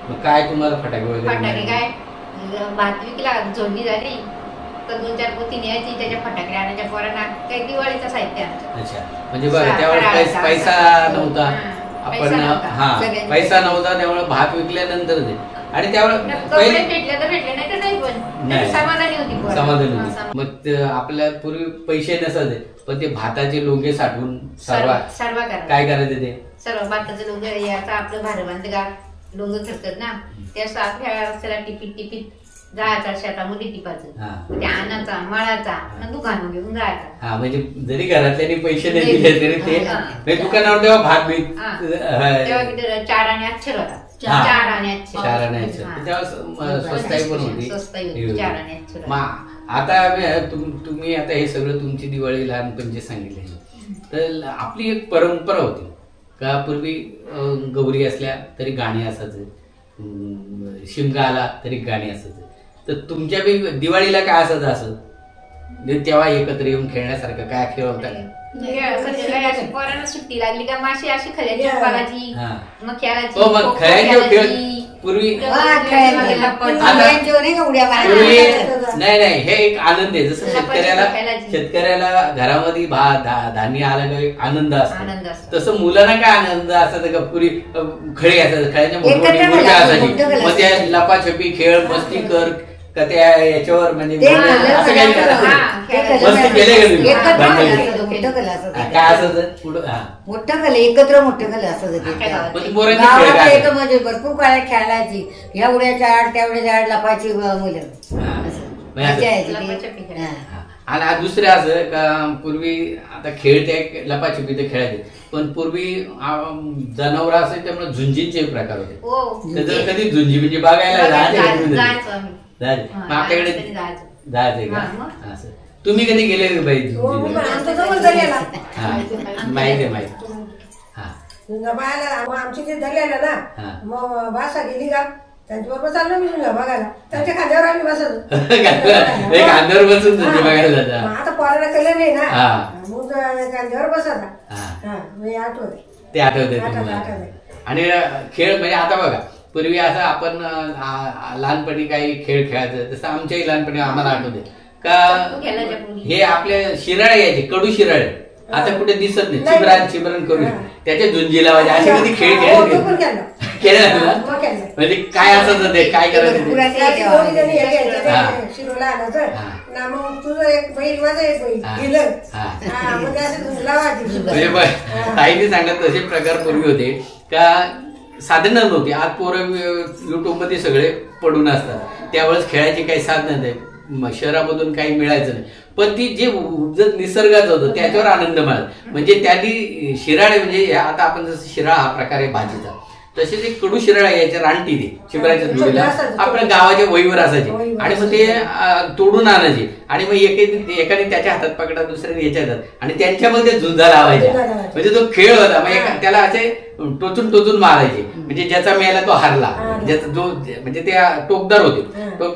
[SPEAKER 1] मग काय तुम्हाला फटाके वगैरे
[SPEAKER 6] काय भात विकला, जोडणी झाली तर 2-4 पोती न्यायची, त्याच्या फटाके आणायच्या पोरांना, काही दिवाळीचं साहित्य.
[SPEAKER 1] अच्छा, म्हणजे बघा त्यावेळेस पैसा नव्हता, आपण पैसा नव्हता, त्यामुळे भात विकल्यानंतर ते, आणि त्यावेळेस
[SPEAKER 6] भेटले तर भेटले, नाही तर नाही, पण समाधानी होती.
[SPEAKER 1] मग आपल्या पूर्वी पैसे नसायचे, पण ते भाताचे लोंगे साठवून सर्व काय करायचे ते
[SPEAKER 6] सर्व भाताचे लोंगे याचा आपलं भारवांचं गाव लोंग करतात ना, त्या साखळ्या रस्त्याला टिपीत
[SPEAKER 4] जायचा शेतामध्ये टिपायचं, ते आणायचा मळाचा आणि दुकानावर घेऊन जायचा.
[SPEAKER 1] हा म्हणजे जरी घरातल्यानी पैसे नाही दिले तरी ते म्हणजे दुकानावर तेव्हा भात बीत
[SPEAKER 4] तेव्हा किती 4 आणि अक्षर होता. 4 आणि अक्षर
[SPEAKER 1] 4 आण्याचं तेव्हा स्वस्ताई पण होती.
[SPEAKER 4] 4 आणि अक्षर.
[SPEAKER 1] आता तुम्ही आता हे सगळं तुमची दिवाळी लहानपणची सांगितले, तर आपली एक परंपरा होती का पूर्वी गौरी असल्या तरी गाणी असायचे, शिमगा आला तरी गाणी असायचे. तर तुमच्या बी दिवाळीला काय असायचं असं तेव्हा एकत्र येऊन खेळण्यासारखं काय खेळ होता?
[SPEAKER 4] पोरांना सुट्टी लागली का माशी अशी खऱ्याची पालाची मग खेळायची.
[SPEAKER 1] हो मग खेळायचे खेळ पूर्वी नाही हे एक आनंद आहे. जसं शेतकऱ्याला घरामध्ये धान्य आलं का एक आनंद असतो, तसं मुलांना काय आनंद असायचा का पूर्वी खळे असायचं, खेळायच्या मोठमोठी मुलगा असायची, मग त्या लपाछपी खेळ मस्ती कर का त्या याच्यावर म्हणजे असं काही मस्ती केले का तुम्ही? काय असायचं पुढं
[SPEAKER 2] मोठं खल एकत्र मोठं खल असायचं गावात म्हणजे भरपूर काळ खेळायची, ह्या उड्याच्या आड त्या उड्याच्या आड लपायची मुलं.
[SPEAKER 1] आणि दुसरे असं का पूर्वी आता खेळ ते लपाछपी ते खेळायचे, पण पूर्वी जनावर असायचे त्यामुळे झुंजींचे प्रकार होते. तर कधी झुंजी म्हणजे बघायला आपल्याकडे जायचंय का असं? तुम्ही कधी गेले बाई? माहिती आहे
[SPEAKER 5] आमची ते दर्याला ना मग भाषा गेली का त्यांच्याबरोबर चाललो मी बघायला, त्यांच्या खांद्यावर आम्ही बसत
[SPEAKER 1] खांद्यावर बसून बघायला जाता.
[SPEAKER 5] आता पोराला केलं नाही ना मग खांद्यावर बसत मी आठवते
[SPEAKER 1] ते आठवते. आणि खेळ म्हणजे आता बघा पूर्वी असं आपण लहानपणी काही खेळ खेळायचं, तसं आमच्याही लहानपणी आम्हाला आठवते का हे आपल्या शिराळे यायचे, कडू शिराळे आता कुठे दिसत नाही, चिबरण करून त्याच्या झुंजी लावायचे. असे कधी खेळ खेळ म्हणजे काय असायचं ते काय करायचं
[SPEAKER 5] शिरोला आणायचं मग तुझं एक बैल माझं एक बैल गेलं म्हणजे असं लावायची.
[SPEAKER 1] ताईने सांगत तसे प्रकार पूर्वी होते का साधन नव्हती. आज पोरं युट्यूब मध्ये सगळे पडून असतात, त्यावेळेस खेळायची काही साधनं नाही, शहरामधून काही मिळायचं नाही, पण ती जे निसर्गाचं होतं त्याच्यावर आनंद मिळाला. म्हणजे त्यांनी शिराळे म्हणजे आता आपण जसं शिराळा हा प्रकार आहे भाजीचा, तसे ते कडू शिराळा यायच्या रानटी ते शिबराच्या जोडीला आपल्या गावाच्या वहीवर असायचे आणि मग ते तोडून आणायचे आणि मग एकाने त्याच्या हातात पकडा दुसऱ्याने याच्या हातात आणि त्यांच्यामध्ये झुंजा लावायच्या. म्हणजे तो खेळ होता. मग त्याला असे टोचून मारायचे, म्हणजे ज्याचा मेला तो हारला, ज्याचा जो म्हणजे ते टोकदार होते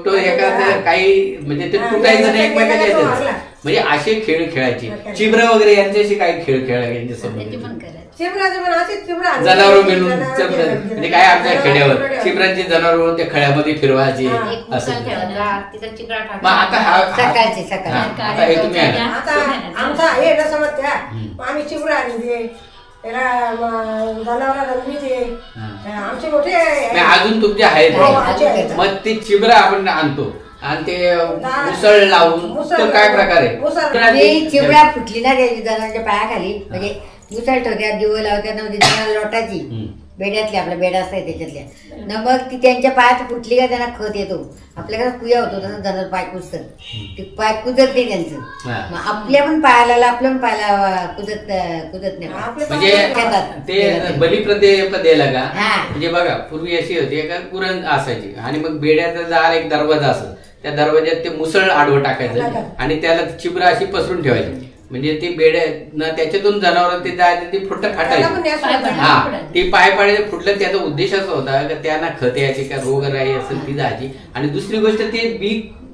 [SPEAKER 1] तो एका काही म्हणजे ते तुटायचं नाही एकमेकाच्या यायचं. म्हणजे असे खेळ खेळायचे. चिबरा वगैरे यांच्याशी काही खेळ खेळायचे यांच्यासोबत जनावर मिळून म्हणजे काय आपल्या खेड्यावर चिबरांची जनावर मिळून त्या खळ्यामध्ये फिरवायचे असं. आता हे तुम्ही
[SPEAKER 5] आमचा हे न समजत्या आम्ही चिबरा आणि जनावरांना आमचे मोठे
[SPEAKER 1] अजून तुमचे आहेत, मग ते चिबरा आपण आणतो आणि ते मुसळ लावून काय प्रकार आहे?
[SPEAKER 2] चिबरा फुटली ना जनावरांच्या पायाखाली म्हणजे मुसळ ठेवत्या, दिवं लावत्या, जनावर लोटाची बेड्यातल्या आपल्या बेडा असतात त्याच्यातल्या न मग ती त्यांच्या पायात फुटली का त्यांना खत येतो. आपल्याकडे कुया होतो तसं जनावर पाय कुजत, ते पाय कुजत नाही त्यांचं, मग आपल्या पण पायाला आपल्या पण पायाला कुजत नाही.
[SPEAKER 1] म्हणजे ते बलिप्रदेला का म्हणजे बघा पूर्वी अशी होती का कुरण असायची आणि मग बेड्याचा जाळ एक दरवाजा असत, त्या दरवाज्यात ते मुसळ आडवं टाकायचं आणि त्याला चिबरा अशी पसरून ठेवायची. म्हणजे ती बेड्या त्याच्यातून जनावर ते जायचे ते फुट फाटायचे. हा ते पाय पाडायचे फुटलं. त्याचा उद्देश असा होता की त्यांना खत यायची का रोग राही असेल ती जायची आणि दुसरी गोष्ट ते बी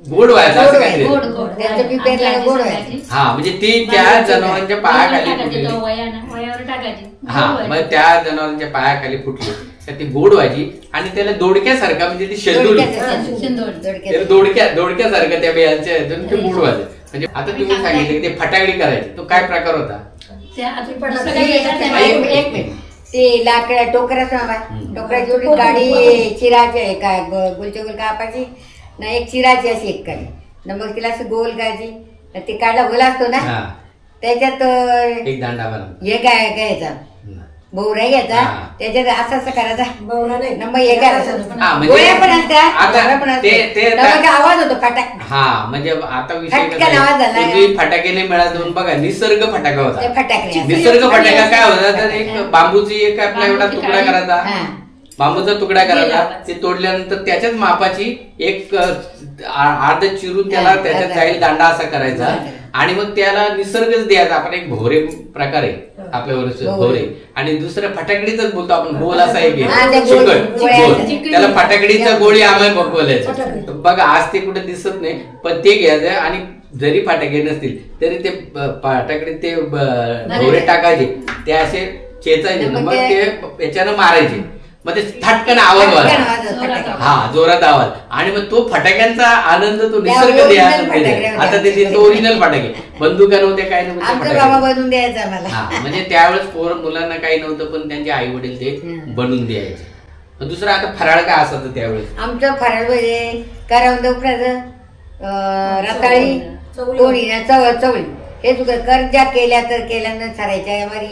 [SPEAKER 1] गोड व्हायचं असं काहीतरी. हा म्हणजे ते त्या जनावरांच्या पायाखाली हा मग त्या जनावरांच्या पायाखाली फुटली तर ती गोड व्हायची आणि त्याला दोडक्यासारखा म्हणजे ती शेंदूर दोडक्यासारखं त्या बियांच्या ते गोड व्हायचं. म्हणजे आता तुम्ही सांगितलं की ते फटाकडी करायची, तो काय प्रकार होता?
[SPEAKER 2] ते लाकडा टोकराची एवढी गाडी चिराची काय गोलच्या गोल कापायची ना, एक चिराची अशी एक काढी ना, मग तिला असं गोल करायची. ते काढला गोल असतो ना त्याच्यात
[SPEAKER 1] एक दांडा
[SPEAKER 2] हे काय घ्यायचा भोवरा घ्यायचा त्याच्यात असं असं करायचा
[SPEAKER 5] बवला नाही
[SPEAKER 2] मग हे करायचं
[SPEAKER 1] म्हणजे
[SPEAKER 2] गोळ्या पण असतात
[SPEAKER 1] आता
[SPEAKER 2] भोवरा पण
[SPEAKER 1] ते-
[SPEAKER 2] असतात.
[SPEAKER 1] ते-
[SPEAKER 2] तेव्हा ते आवाज होतो फटाक
[SPEAKER 1] हा म्हणजे आता विषय
[SPEAKER 2] फटकन
[SPEAKER 1] कसा आहे,
[SPEAKER 2] आवाज झाला.
[SPEAKER 1] पूर्वी फटाके नाही मिळाले म्हणून बघा निसर्ग फटाका होता.
[SPEAKER 2] ते फटाके
[SPEAKER 1] निसर्ग फटाका काय होता तर एक बांबूची एक आपला एवढा तुकडा करायचा, बांबूचा तुकडा करायचा, ते तोडल्यानंतर त्याच्याच मापाची एक अर्ध चिरून त्याला त्याच्यात जाईल दांडा असा करायचा आणि मग त्याला निसर्गच द्यायचा. आपण एक भोवरे प्रकार आहे आपल्यावर भोवरे आणि दुसरं फटाकडीच बोलतो आपण गोल असा एक चिकट गोल त्याला फटाकडीचा गोळी आम्हाला बोलायचं. बघा आज ते कुठे दिसत नाही पण ते घ्यायचं आणि जरी फटाके नसतील तरी ते फटाकडे ते भोवरे टाकायचे ते असे चेचायचे मग ते याच्यानं मारायचे मग ते फटकन आवाज व्हायचा. हा जोरात आवाज आणि मग तो फटाक्यांचा आनंद तो निसर्ग द्यायचा. आता ते ओरिजिनल फटाके बंदुका नव्हते काय
[SPEAKER 2] द्यायचा मला.
[SPEAKER 1] हा म्हणजे त्यावेळेस मुलांना काही नव्हतं पण त्यांचे आई वडील ते बनवून द्यायचे. दुसरं आता फराळ काय असायचं त्यावेळेस
[SPEAKER 2] आमचं फराळ म्हणजे करवंद उकडायचं रताळी कोणी चवळी हे तुझं कर्जा केल्या तर केल्यानं सरायच्या मारी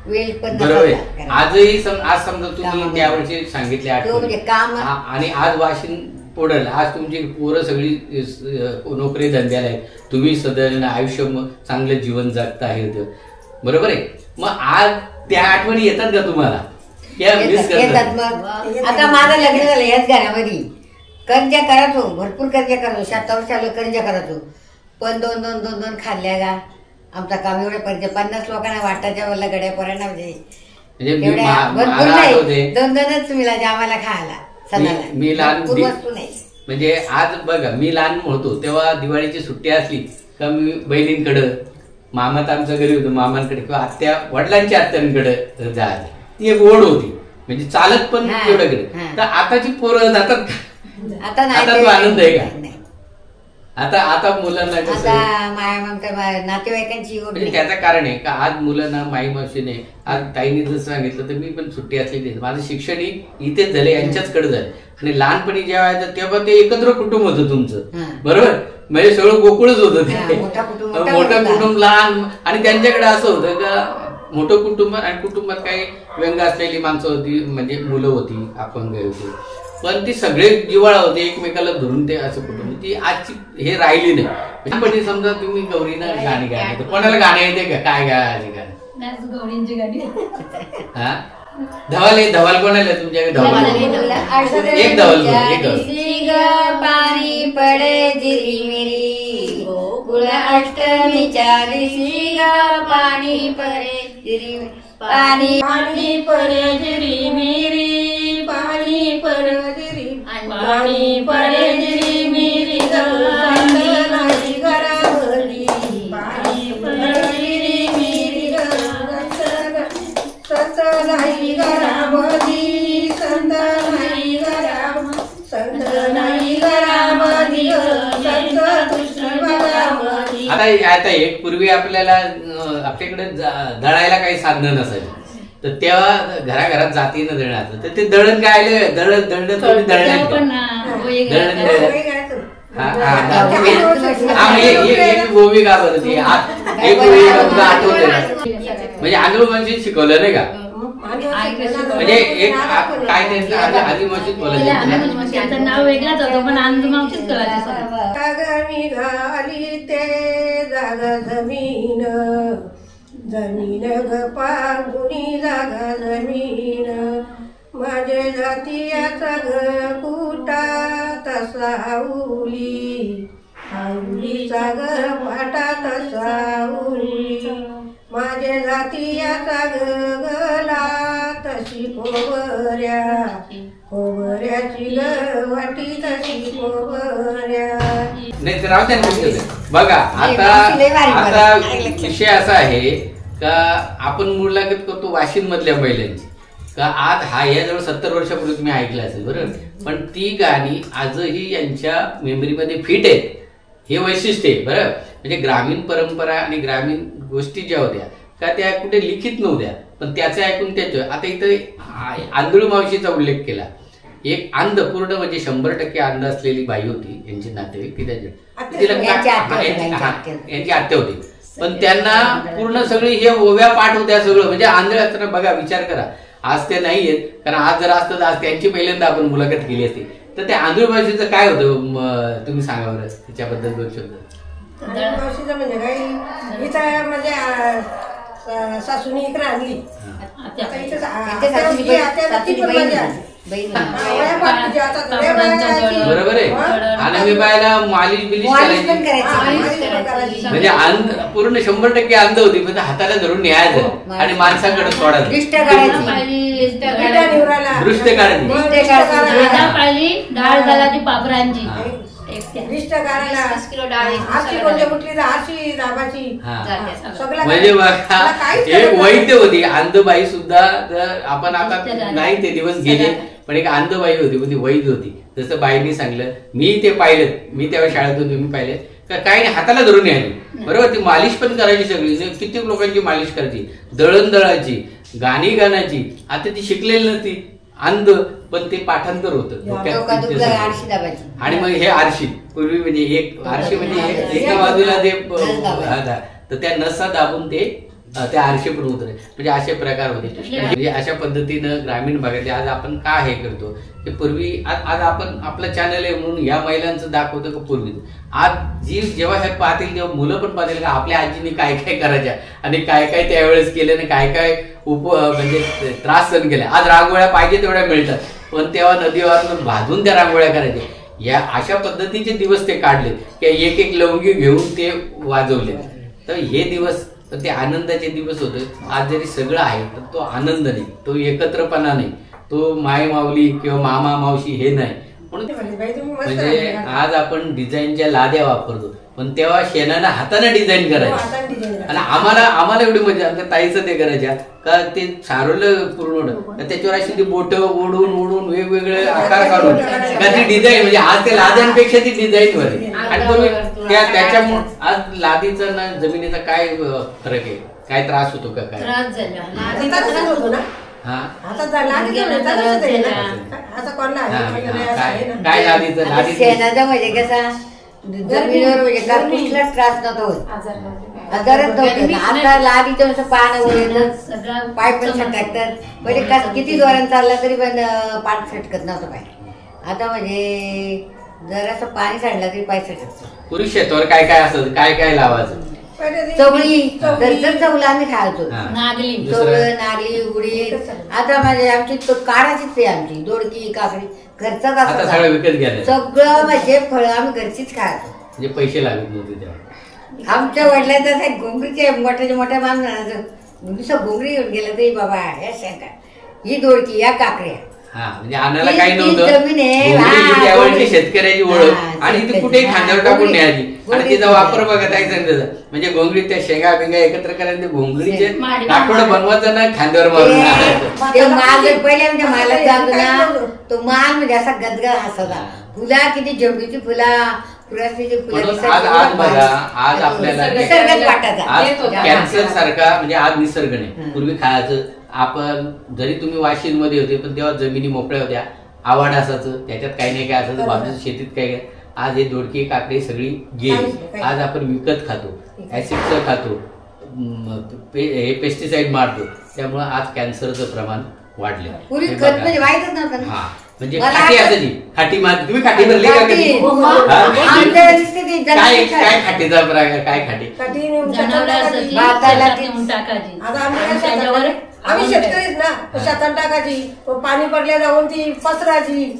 [SPEAKER 2] वेळ पण
[SPEAKER 1] बरोबर आहे. आजही आज समजा तुम्ही त्यावेळेचे सांगितले आठवण
[SPEAKER 2] काम
[SPEAKER 1] आणि आज वाशिन पोडल आज तुमची पोरं सगळी नोकरी धंद्याला आहेत, तुम्ही सदैव आयुष्य चांगलं जीवन जगता आहेत बरोबर आहे. मग आज त्या आठवणी येतात का तुम्हाला?
[SPEAKER 2] येतात. मग आता माझं लग्न झालं याच घरामध्ये कर्जा करायचो भरपूर कर्जा करायचो 7 वर्षाला कर्जा करायचो पण दोन खाल्ल्या का आमचा काम एवढ्या पर्यंत 50 लोकांना वाटायच्या मला गड्या पोरांना म्हणजे भरपूर नाही 2-2च मिळायचे आम्हाला खायला सणाला.
[SPEAKER 1] मी लहान
[SPEAKER 2] वस्तू नाही
[SPEAKER 1] म्हणजे आज बघा मी लहान होतो तेव्हा दिवाळीची सुट्टी असली का मी बहिणींकडं मामात आमच्या घरी होतो मामांकडे किंवा आत्या वडिलांच्या आत्यांकडे जायचं. ती एक ओढ होती म्हणजे चालत पण तेवढ्याकडे. तर आताची पोरं जातात
[SPEAKER 2] आता
[SPEAKER 1] तो आनंद आहे का? आता मुलांना
[SPEAKER 2] नातेवाईकांची
[SPEAKER 1] म्हणजे त्याचं कारण आहे का आज मुलांना माई मावशीने आज ताईने जसं सांगितलं तर मी पण सुट्टी असली माझं शिक्षण इथेच झालं यांच्याचकडे झालं आणि लहानपणी जेव्हा यायचं तेव्हा ते एकत्र कुटुंब होतं तुमचं बरोबर म्हणजे सगळं गोकुळच होतं ते मोठं कुटुंब लहान आणि त्यांच्याकडे असं होतं का मोठं कुटुंब आणि कुटुंबात काही व्यंग असलेली माणसं होती म्हणजे मुलं होती अपंग होती पण ती सगळे जिव्हाळा होते एकमेकाला धरून ते असं कुटुंब ती आजची हे राहिली नाही. पण समजा तुम्ही गौरीनं गाणी गायला कोणाला गाणं येते का काय गायची गाणं
[SPEAKER 3] गौरींची गाणी
[SPEAKER 1] हा धवाल कोणाला तुमच्याकडे धवाल एक धवाल
[SPEAKER 2] पाणी पडे जिरी मिरी गोकुळ अष्टमीच्या दिवशी पाणी पडे जिरी पाणी
[SPEAKER 5] पाणी पडे जिरी मिरी पाणी पडे जिरी पाणी पडे जिरी मिरी नाही घरावरी पाणी पडे जिरी मिरी संत नाही घरामधी संत नाही संत नाही घरामधी संत दुसरी बघामधी.
[SPEAKER 1] आता एक पूर्वी आपल्याला आपल्याकडे दळायला काही साधनं नसायची तर तेव्हा घराघरात जातीनं दळणाचं तर ते दळण गायले दळणं तुम्ही गोवी गाव होती आठवते म्हणजे आदिवासी शिकवलं नाही का म्हणजे एक काय त्यांचं आदिवासीच बोलायचं
[SPEAKER 3] नाव वेगळाच होतं पण आंजमावशीच
[SPEAKER 5] मी घाली ते जागा जमीन जमीन ग पांगुनी जागा जमीन माझे जातीयाचा ग कुटा तसा उली आऊलीचा ग पाटा तसा उली माझे जातीयाचा गला तशी खोबऱ्याची ग वाटी तशी खोबऱ्या
[SPEAKER 1] नाही तर राहते बघा. आता विषय असा आहे का आपण मुलाखत करतो वाशिम मधल्या महिलांची का आज हा याजवळ 70 वर्षापूर्वी तुम्ही ऐकलं असेल बरोबर पण ती गाणी आजही यांच्या मेमरीमध्ये फिट आहेत हे वैशिष्ट्य आहे बरं. म्हणजे ग्रामीण परंपरा आणि ग्रामीण गोष्टी ज्या होत्या का त्या कुठे लिखित नव्हत्या पण त्याचं ऐकून त्याचं आता इथं आंधळू मावशीचा उल्लेख केला एक अंध पूर्ण म्हणजे 100% अंध असलेली बाई होती यांची नातेवाईक ती त्याच्या तिला यांची आत्या होती पण त्यांना पूर्ण सगळी हे ओव्या पाठ होत्या सगळं. म्हणजे आंधळ्या बघा, विचार करा, आज ते नाहीयेत, कारण आज जर असतं तर आज त्यांची पहिल्यांदा आपण मुलाखत केली असती. तर त्या आंधळी मावशीचं काय होतं, तुम्ही सांगा बरं त्याच्याबद्दल 2 शब्द.
[SPEAKER 5] आंधळी मावशीचं म्हणजे काही इथं म्हणजे सासूनी इकडे आणली.
[SPEAKER 1] बरोबर आहे. आणि मी बायला मालिश बिलिश करायची, म्हणजे पूर्ण 100% अंध होती, पण हाताला धरून न्यायचं आणि माणसाकडे सोडायचं, दृष्ट काढायची.
[SPEAKER 3] डाळ घालायची पापरांची,
[SPEAKER 1] म्हणजे एक वैद्य होती अंधबाई सुद्धा. आपण आता नाही ते दिवस गेले, पण एक अंधबाई होती, ती वैद्य होती. जसं बाईंनी सांगलं, मी ते पाहिलं, मी तेव्हा शाळेत होतो, मी पाहिलं का काय नाही, हाताला धरून यायची. बरोबर, ती मालिश पण करायची सगळी, किती लोकांची मालिश करायची, दळण दळायची, गाणी गाण्याची. आता ती शिकलेली नव्हती, अंध, पण ते पाठांतर होतं. आणि मग हे आरशी पूर्वी म्हणजे एक आरशी म्हणजे एका बाजूला ते, तर त्या नसा दाबून ते त्या आरशी पण उतरे, म्हणजे असे प्रकार होते. म्हणजे अशा पद्धतीनं ग्रामीण भागातले आज आपण का हे करतो, की पूर्वी आज आपण आपलं चॅनल आहे म्हणून या महिलांचं दाखवतो का पूर्वी. आज जेव्हा हे पाहतील तेव्हा मुलं पण पाहतील का आपल्या आजीने काय काय करायच्या आणि काय काय त्यावेळेस केलं आणि काय काय म्हणजे त्रास सहन केले. आज रांगोळ्या पाहिजे तेवढ्या मिळतात, पण तेव्हा नदीवर भाजून त्या रांगोळ्या करायच्या. या अशा पद्धतीचे दिवस ते काढले, की एक एक लवंगी घेऊन ते वाजवले. तर हे दिवस तर ते आनंदाचे दिवस होते. आज जरी सगळं आहे तर तो आनंद नाही, तो एकत्रपणा नाही, तो माय माऊली किंवा मामा मावशी हे नाही. म्हणून म्हणजे आज आपण डिझाईनच्या लाद्या वापरतो, पण तेव्हा शेणानं हाताने डिझाईन करायचं. आणि आम्हाला एवढी मजा, आमच्या ताईचं ते करायच्या का ते सारवलं पूर्ण, त्याच्यावर अशी ती बोट ओढून ओढून वेगवेगळे आकार काढून का ती डिझाईन, म्हणजे आज ते लाद्यांपेक्षा ती डिझाईन वर. आणि तुम्ही त्याच्यामुळे आज लादीचा ना जमिनीचा काय फरक आहे, काय त्रास होतो का, काय
[SPEAKER 3] त्रास झाला
[SPEAKER 1] काय लादीचं
[SPEAKER 2] शेणाचा म्हणजे कसा जमिनीवर म्हणजे कुठलाच त्रास नव्हतो, आजारच नव्हतं. आता लादीचं असं पान वगैरे पाय पण सटकतात. म्हणजे किती जोरात चालला तरी पण पाय सटकत नव्हतं पाय. आता म्हणजे जरासं पाणी सांडलं तरी पाय सटकतो.
[SPEAKER 1] पुरुष शेतावर काय काय असत, काय काय लावायचं,
[SPEAKER 2] चवळी घरचं चवलं आम्ही खायचो,
[SPEAKER 3] नागली,
[SPEAKER 2] चवळं नागली उडीद. आता म्हणजे आमची काढाचीच आहे, आमची दोडकी काकडी घरचं
[SPEAKER 1] आता सगळं विकत घ्यायला,
[SPEAKER 2] सगळं म्हणजे फळं आम्ही घरचीच खायचो.
[SPEAKER 1] म्हणजे पैसे लागत नव्हते तेव्हा.
[SPEAKER 2] आमच्या वडिलांचं घोंगरीचे मोठ्याच्या मोठ्या माणूस नुसतं घोंगरी घेऊन गेलं तरी बाबा या शेंगा, ही दोडकी, या काकड्या.
[SPEAKER 1] म्हणजे आणायला काही नव्हतं, त्यावेळी शेतकऱ्याची ओळख, आणि ती कुठेही खांद्यावर टाकून न्यायची. आणि तिचा वापर बघा काय सांगितलं, म्हणजे घोंगडी त्या शेंगा बिंगा एकत्र करायला घोंगडीचे काठोडं बनवायचं ना, खांद्यावर मारून
[SPEAKER 2] माल पहिले म्हणजे माला जातो ना, तो माल म्हणजे असा गदगद हसायचा. फुला किती झेंडूची फुला,
[SPEAKER 1] आज बघा, आज आपल्याला कॅन्सर सारखा म्हणजे आज निसर्ग नाही. पूर्वी खायचं आपण, जरी तुम्ही वाशिन मध्ये होते पण तेव्हा जमिनी मोकळ्या होत्या, आवड असायचं, त्याच्यात काही नाही काय असायचं, बाजूच्या शेतीत काय. आज हे दोडकी काकडी सगळी गेली. आज आपण विकत खातो, ऍसिडचं खातो, हे पेस्टिसाइड मारतो, त्यामुळे आज कॅन्सरचं प्रमाण वाढलं. हा म्हणजे खाटी असायची, खाटी माती. तुम्ही खाटी भरली का कधी? काय खाटीचा प्रकार, काय खाटी?
[SPEAKER 5] आम्ही शेतकरीच ना, शेतात टाकायची, पाणी पडल्या जाऊन ती पसरायची.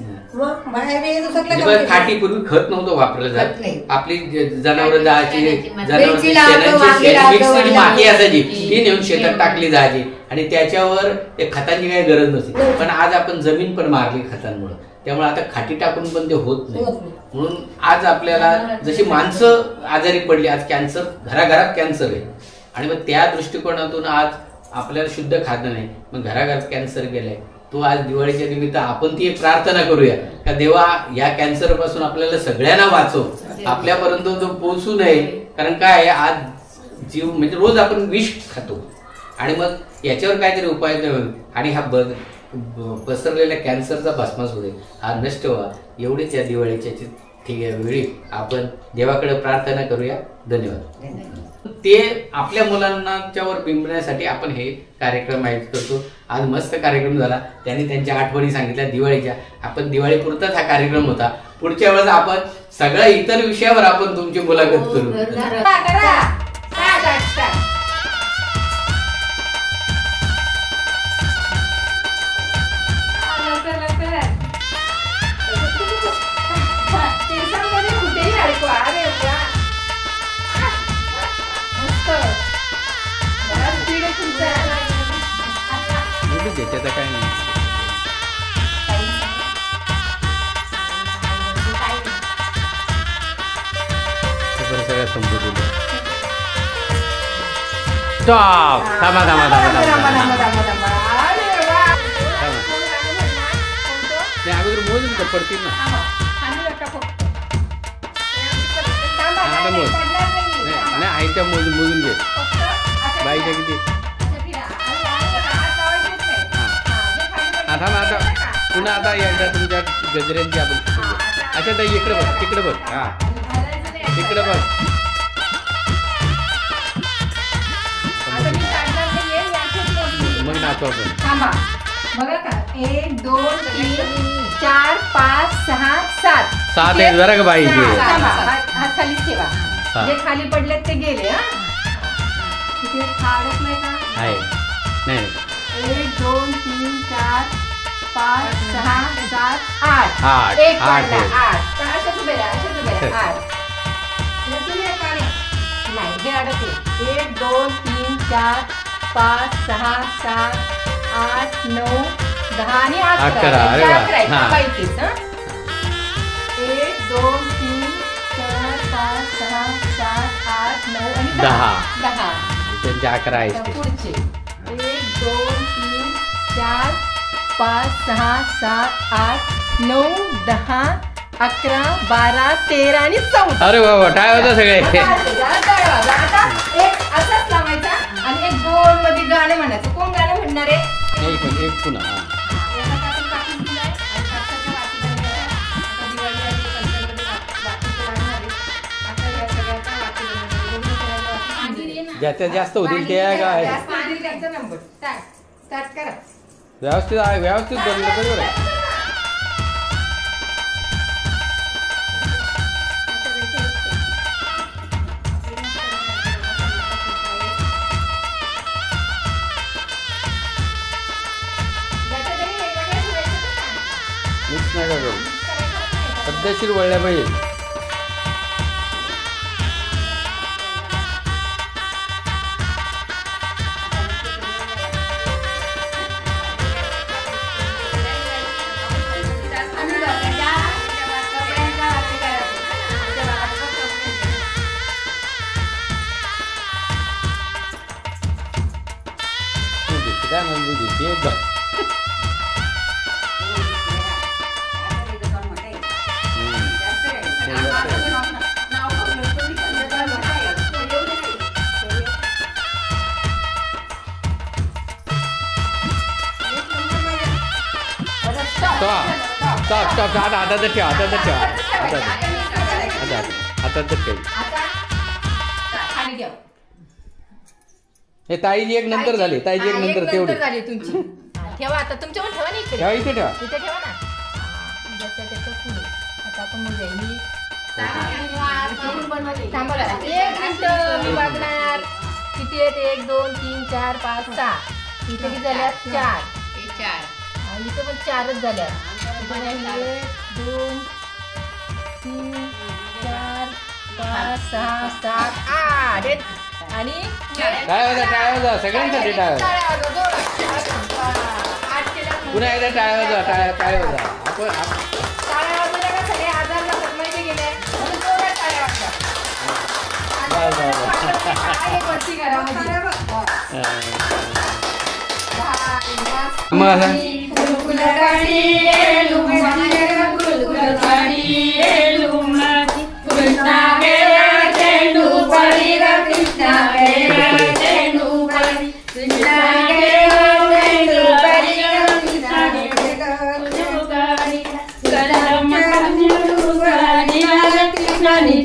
[SPEAKER 1] खाटी पूर्वी खत नव्हतं वापरलं जात. आपली जनावर जायची, माती असायची, ती नेऊन शेतात टाकली जायची आणि त्याच्यावर ते खतांची काही गरज नसते. पण आज आपण जमीन पण मारली खतांमुळे, त्यामुळे आता खाटी टाकून पण ते होत नाही. म्हणून आज आपल्याला जशी माणसं आजारी पडली, आज कॅन्सर घराघरात कॅन्सर आहे. आणि मग त्या दृष्टिकोनातून आज आपल्याला शुद्ध खाद्य नाही, मग घराघरात कॅन्सर गेलाय. तो आज दिवाळीच्या निमित्त आपण ती एक प्रार्थना करूया का देवा या कॅन्सर पासून आपल्याला सगळ्यांना वाचव, आपल्यापर्यंत तो पोहोचू नये. कारण काय आज जीव म्हणजे रोज आपण विष खातो आणि मग याच्यावर काहीतरी उपाय आणि हा पसरलेल्या कॅन्सरचा भस्मास होईल, हा नष्ट व्हा, एवढीच या दिवाळीच्या वेळी आपण देवाकडे प्रार्थना करूया. धन्यवाद. ते आपल्या मुलांनाच्यावर बिंबण्यासाठी आपण हे कार्यक्रम आयोजित करतो. आज मस्त कार्यक्रम झाला. त्यांनी त्यांच्या आठवणी सांगितल्या दिवाळीच्या. आपण दिवाळीपुरताच हा कार्यक्रम होता. पुढच्या वेळेस आपण सगळ्या इतर विषयावर आपण तुमची मुलाखत करू. त्याचा काय नाही. सगळ्या संपत स्टॉप. थांबा थांबा थांबा नाही, अगोदर मोजून तर पडतील ना. आता मोज नाही आहे त्या मोजून घे. बाईच्या किती. थांबा आता पुन्हा आता एकदा तुमच्या गजऱ्यांची आपण अच्छा ताई इकडे बघ तिकडे बघ. हा तिकडे बघ. मग नाचू आपण.
[SPEAKER 4] थांबा बघा का 1 2 3 4 5 6 7
[SPEAKER 1] 7 आहे जरा का बाई.
[SPEAKER 4] हात खाली ठेवा. जे खाली पडले ते गेले. तिथे अडक नाही का.
[SPEAKER 1] आहे नाही.
[SPEAKER 4] 1 2 3 4 5 6 7 8
[SPEAKER 1] 8
[SPEAKER 4] एक
[SPEAKER 1] 8
[SPEAKER 4] पडला 8. तर अशाच उभे राहा, अशाच उभे राहा. 8 नाही हे अडकले. 1 2 3 4 5 6 7 8 9 10 आणि 11.
[SPEAKER 1] अरे वा.
[SPEAKER 4] 1 2 3 4 5 6 7 8 9 आणि 10.
[SPEAKER 1] त्यांचे 11 आहेत.
[SPEAKER 4] पुढचे 1 2 3 4 5 6 7 8 9 10 11 12 13 आणि 14.
[SPEAKER 1] अरे बाबा काय होतं सगळे.
[SPEAKER 4] आता एक असाच लावायचा आणि एक गोल मध्ये गाणं म्हणायचं. कोण गाणं म्हणणार आहे.
[SPEAKER 1] एक पुन्हा. ज्याच्या जास्त होतील ते काय
[SPEAKER 4] नंबर स्टार्ट करा.
[SPEAKER 1] व्यवस्थित आहे. व्यवस्थित बरोबर आहे. मिक्स नाही करू. पद्धतशीर वळल्या पाहिजे. काय म्हणतो एकदम स्टॉप. आता तर ठेवा. आता तर ठेवा. आता तर ठेव. हे ताईजी एक नंतर झाली. ताईजी एक नंतर तेवढी
[SPEAKER 4] झाली तुमची. ठेवा आता तुमच्यावर ठेवा ना. इकडे
[SPEAKER 1] ठेवा. इथे ठेवा.
[SPEAKER 4] इथे ठेवा ना. आता आपण मोजा ही थांबा. एक मिनिट मी वागणार. किती आहेत. 1 2 3 4 5 6. इथे किती झाल्या 4. आणि इथे पण 4च झाल्या. 1 2 3 4 5 6 7 8 आणि
[SPEAKER 1] काय होता सगळ्यांसाठी टाळ्या पुन्हा एकदा टाळ्या काय होता. आपण
[SPEAKER 4] टाळ्या वाजवल्या का सगळे आजार नसतात माहिती गेले. म्हणून जोरात टाळ्या वाजतात. वरती करा
[SPEAKER 6] कृष्णाने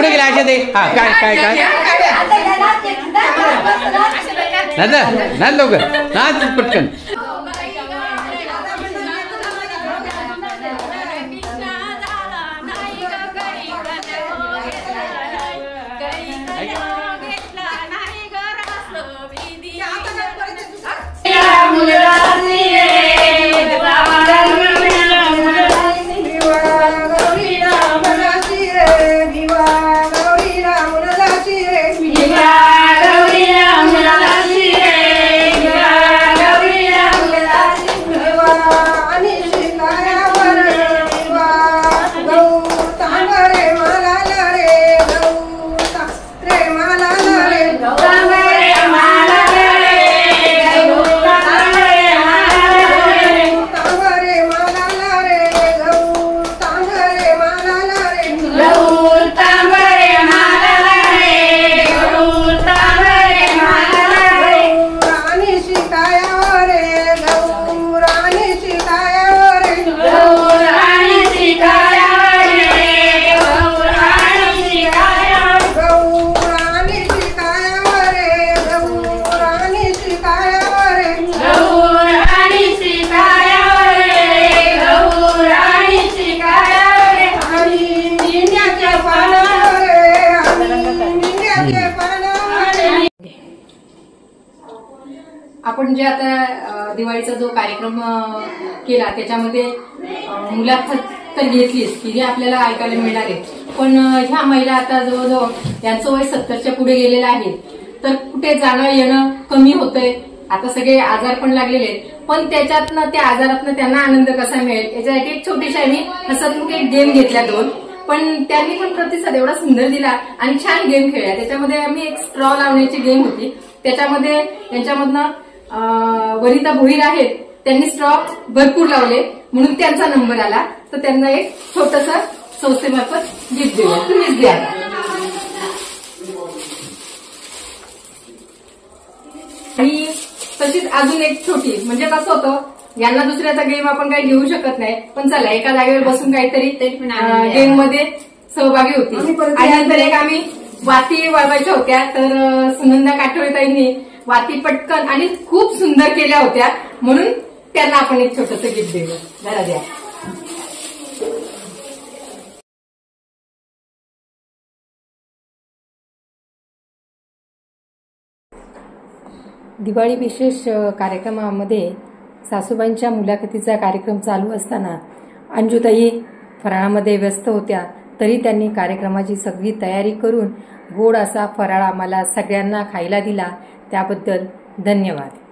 [SPEAKER 1] कुठे गेले अशा ते? हा काय काय काय नाच लवकर नाच पटकन.
[SPEAKER 4] आपण जे आता दिवाळीचा जो कार्यक्रम केला त्याच्यामध्ये मुलाखत तर घेतलीच की जे आपल्याला ऐकायला मिळणार आहे, पण ह्या महिला आता जवळजवळ यांचं वय 70च्या पुढे गेलेलं आहे, तर कुठे जाणं येणं कमी होतंय. आता सगळे आजार पण लागलेले आहेत, पण त्याच्यातनं त्या आजारातनं त्यांना आनंद कसा मिळेल याच्यासाठी एक छोटीशी आम्ही हसतमुख एक गेम घेतल्या 2, पण त्यांनी पण प्रतिसाद एवढा सुंदर दिला आणि छान गेम खेळल्या. त्याच्यामध्ये आम्ही एक स्ट्रॉ लावण्याची गेम होती, त्याच्यामध्ये त्यांच्यामधनं वनिता भोईर आहेत, त्यांनी स्ट्रॉ भरपूर लावले म्हणून त्यांचा नंबर आला, तर त्यांना एक छोटंसं संस्थेमार्फत गिफ्ट देऊया. तुम्हीच द्या. आणि तशीच अजून एक छोटी, म्हणजे कसं होतं यांना दुसऱ्याचा गेम आपण काही घेऊ शकत नाही, पण चला एका जागेवर बसून काहीतरी गेम मध्ये सहभागी होती. आणि नंतर एक आम्ही वाती वळवायच्या होत्या, तर सुनंदा काठोळेताईंनी वाती पटकन आणि खूप सुंदर केल्या होत्या म्हणून त्यांना आपण एक छोटंसं गिफ्ट दिलं. जरा द्या. दिवाळी विशेष कार्यक्रमामध्ये सासूबाईंच्या मुलाखतीचा कार्यक्रम चालू असताना अंजुताई फराळामध्ये व्यस्त होत्या, तरी त्यांनी कार्यक्रमाची सगळी तयारी करून गोड असा फराळ आम्हाला सगळ्यांना खायला दिला. त्याबद्दल धन्यवाद.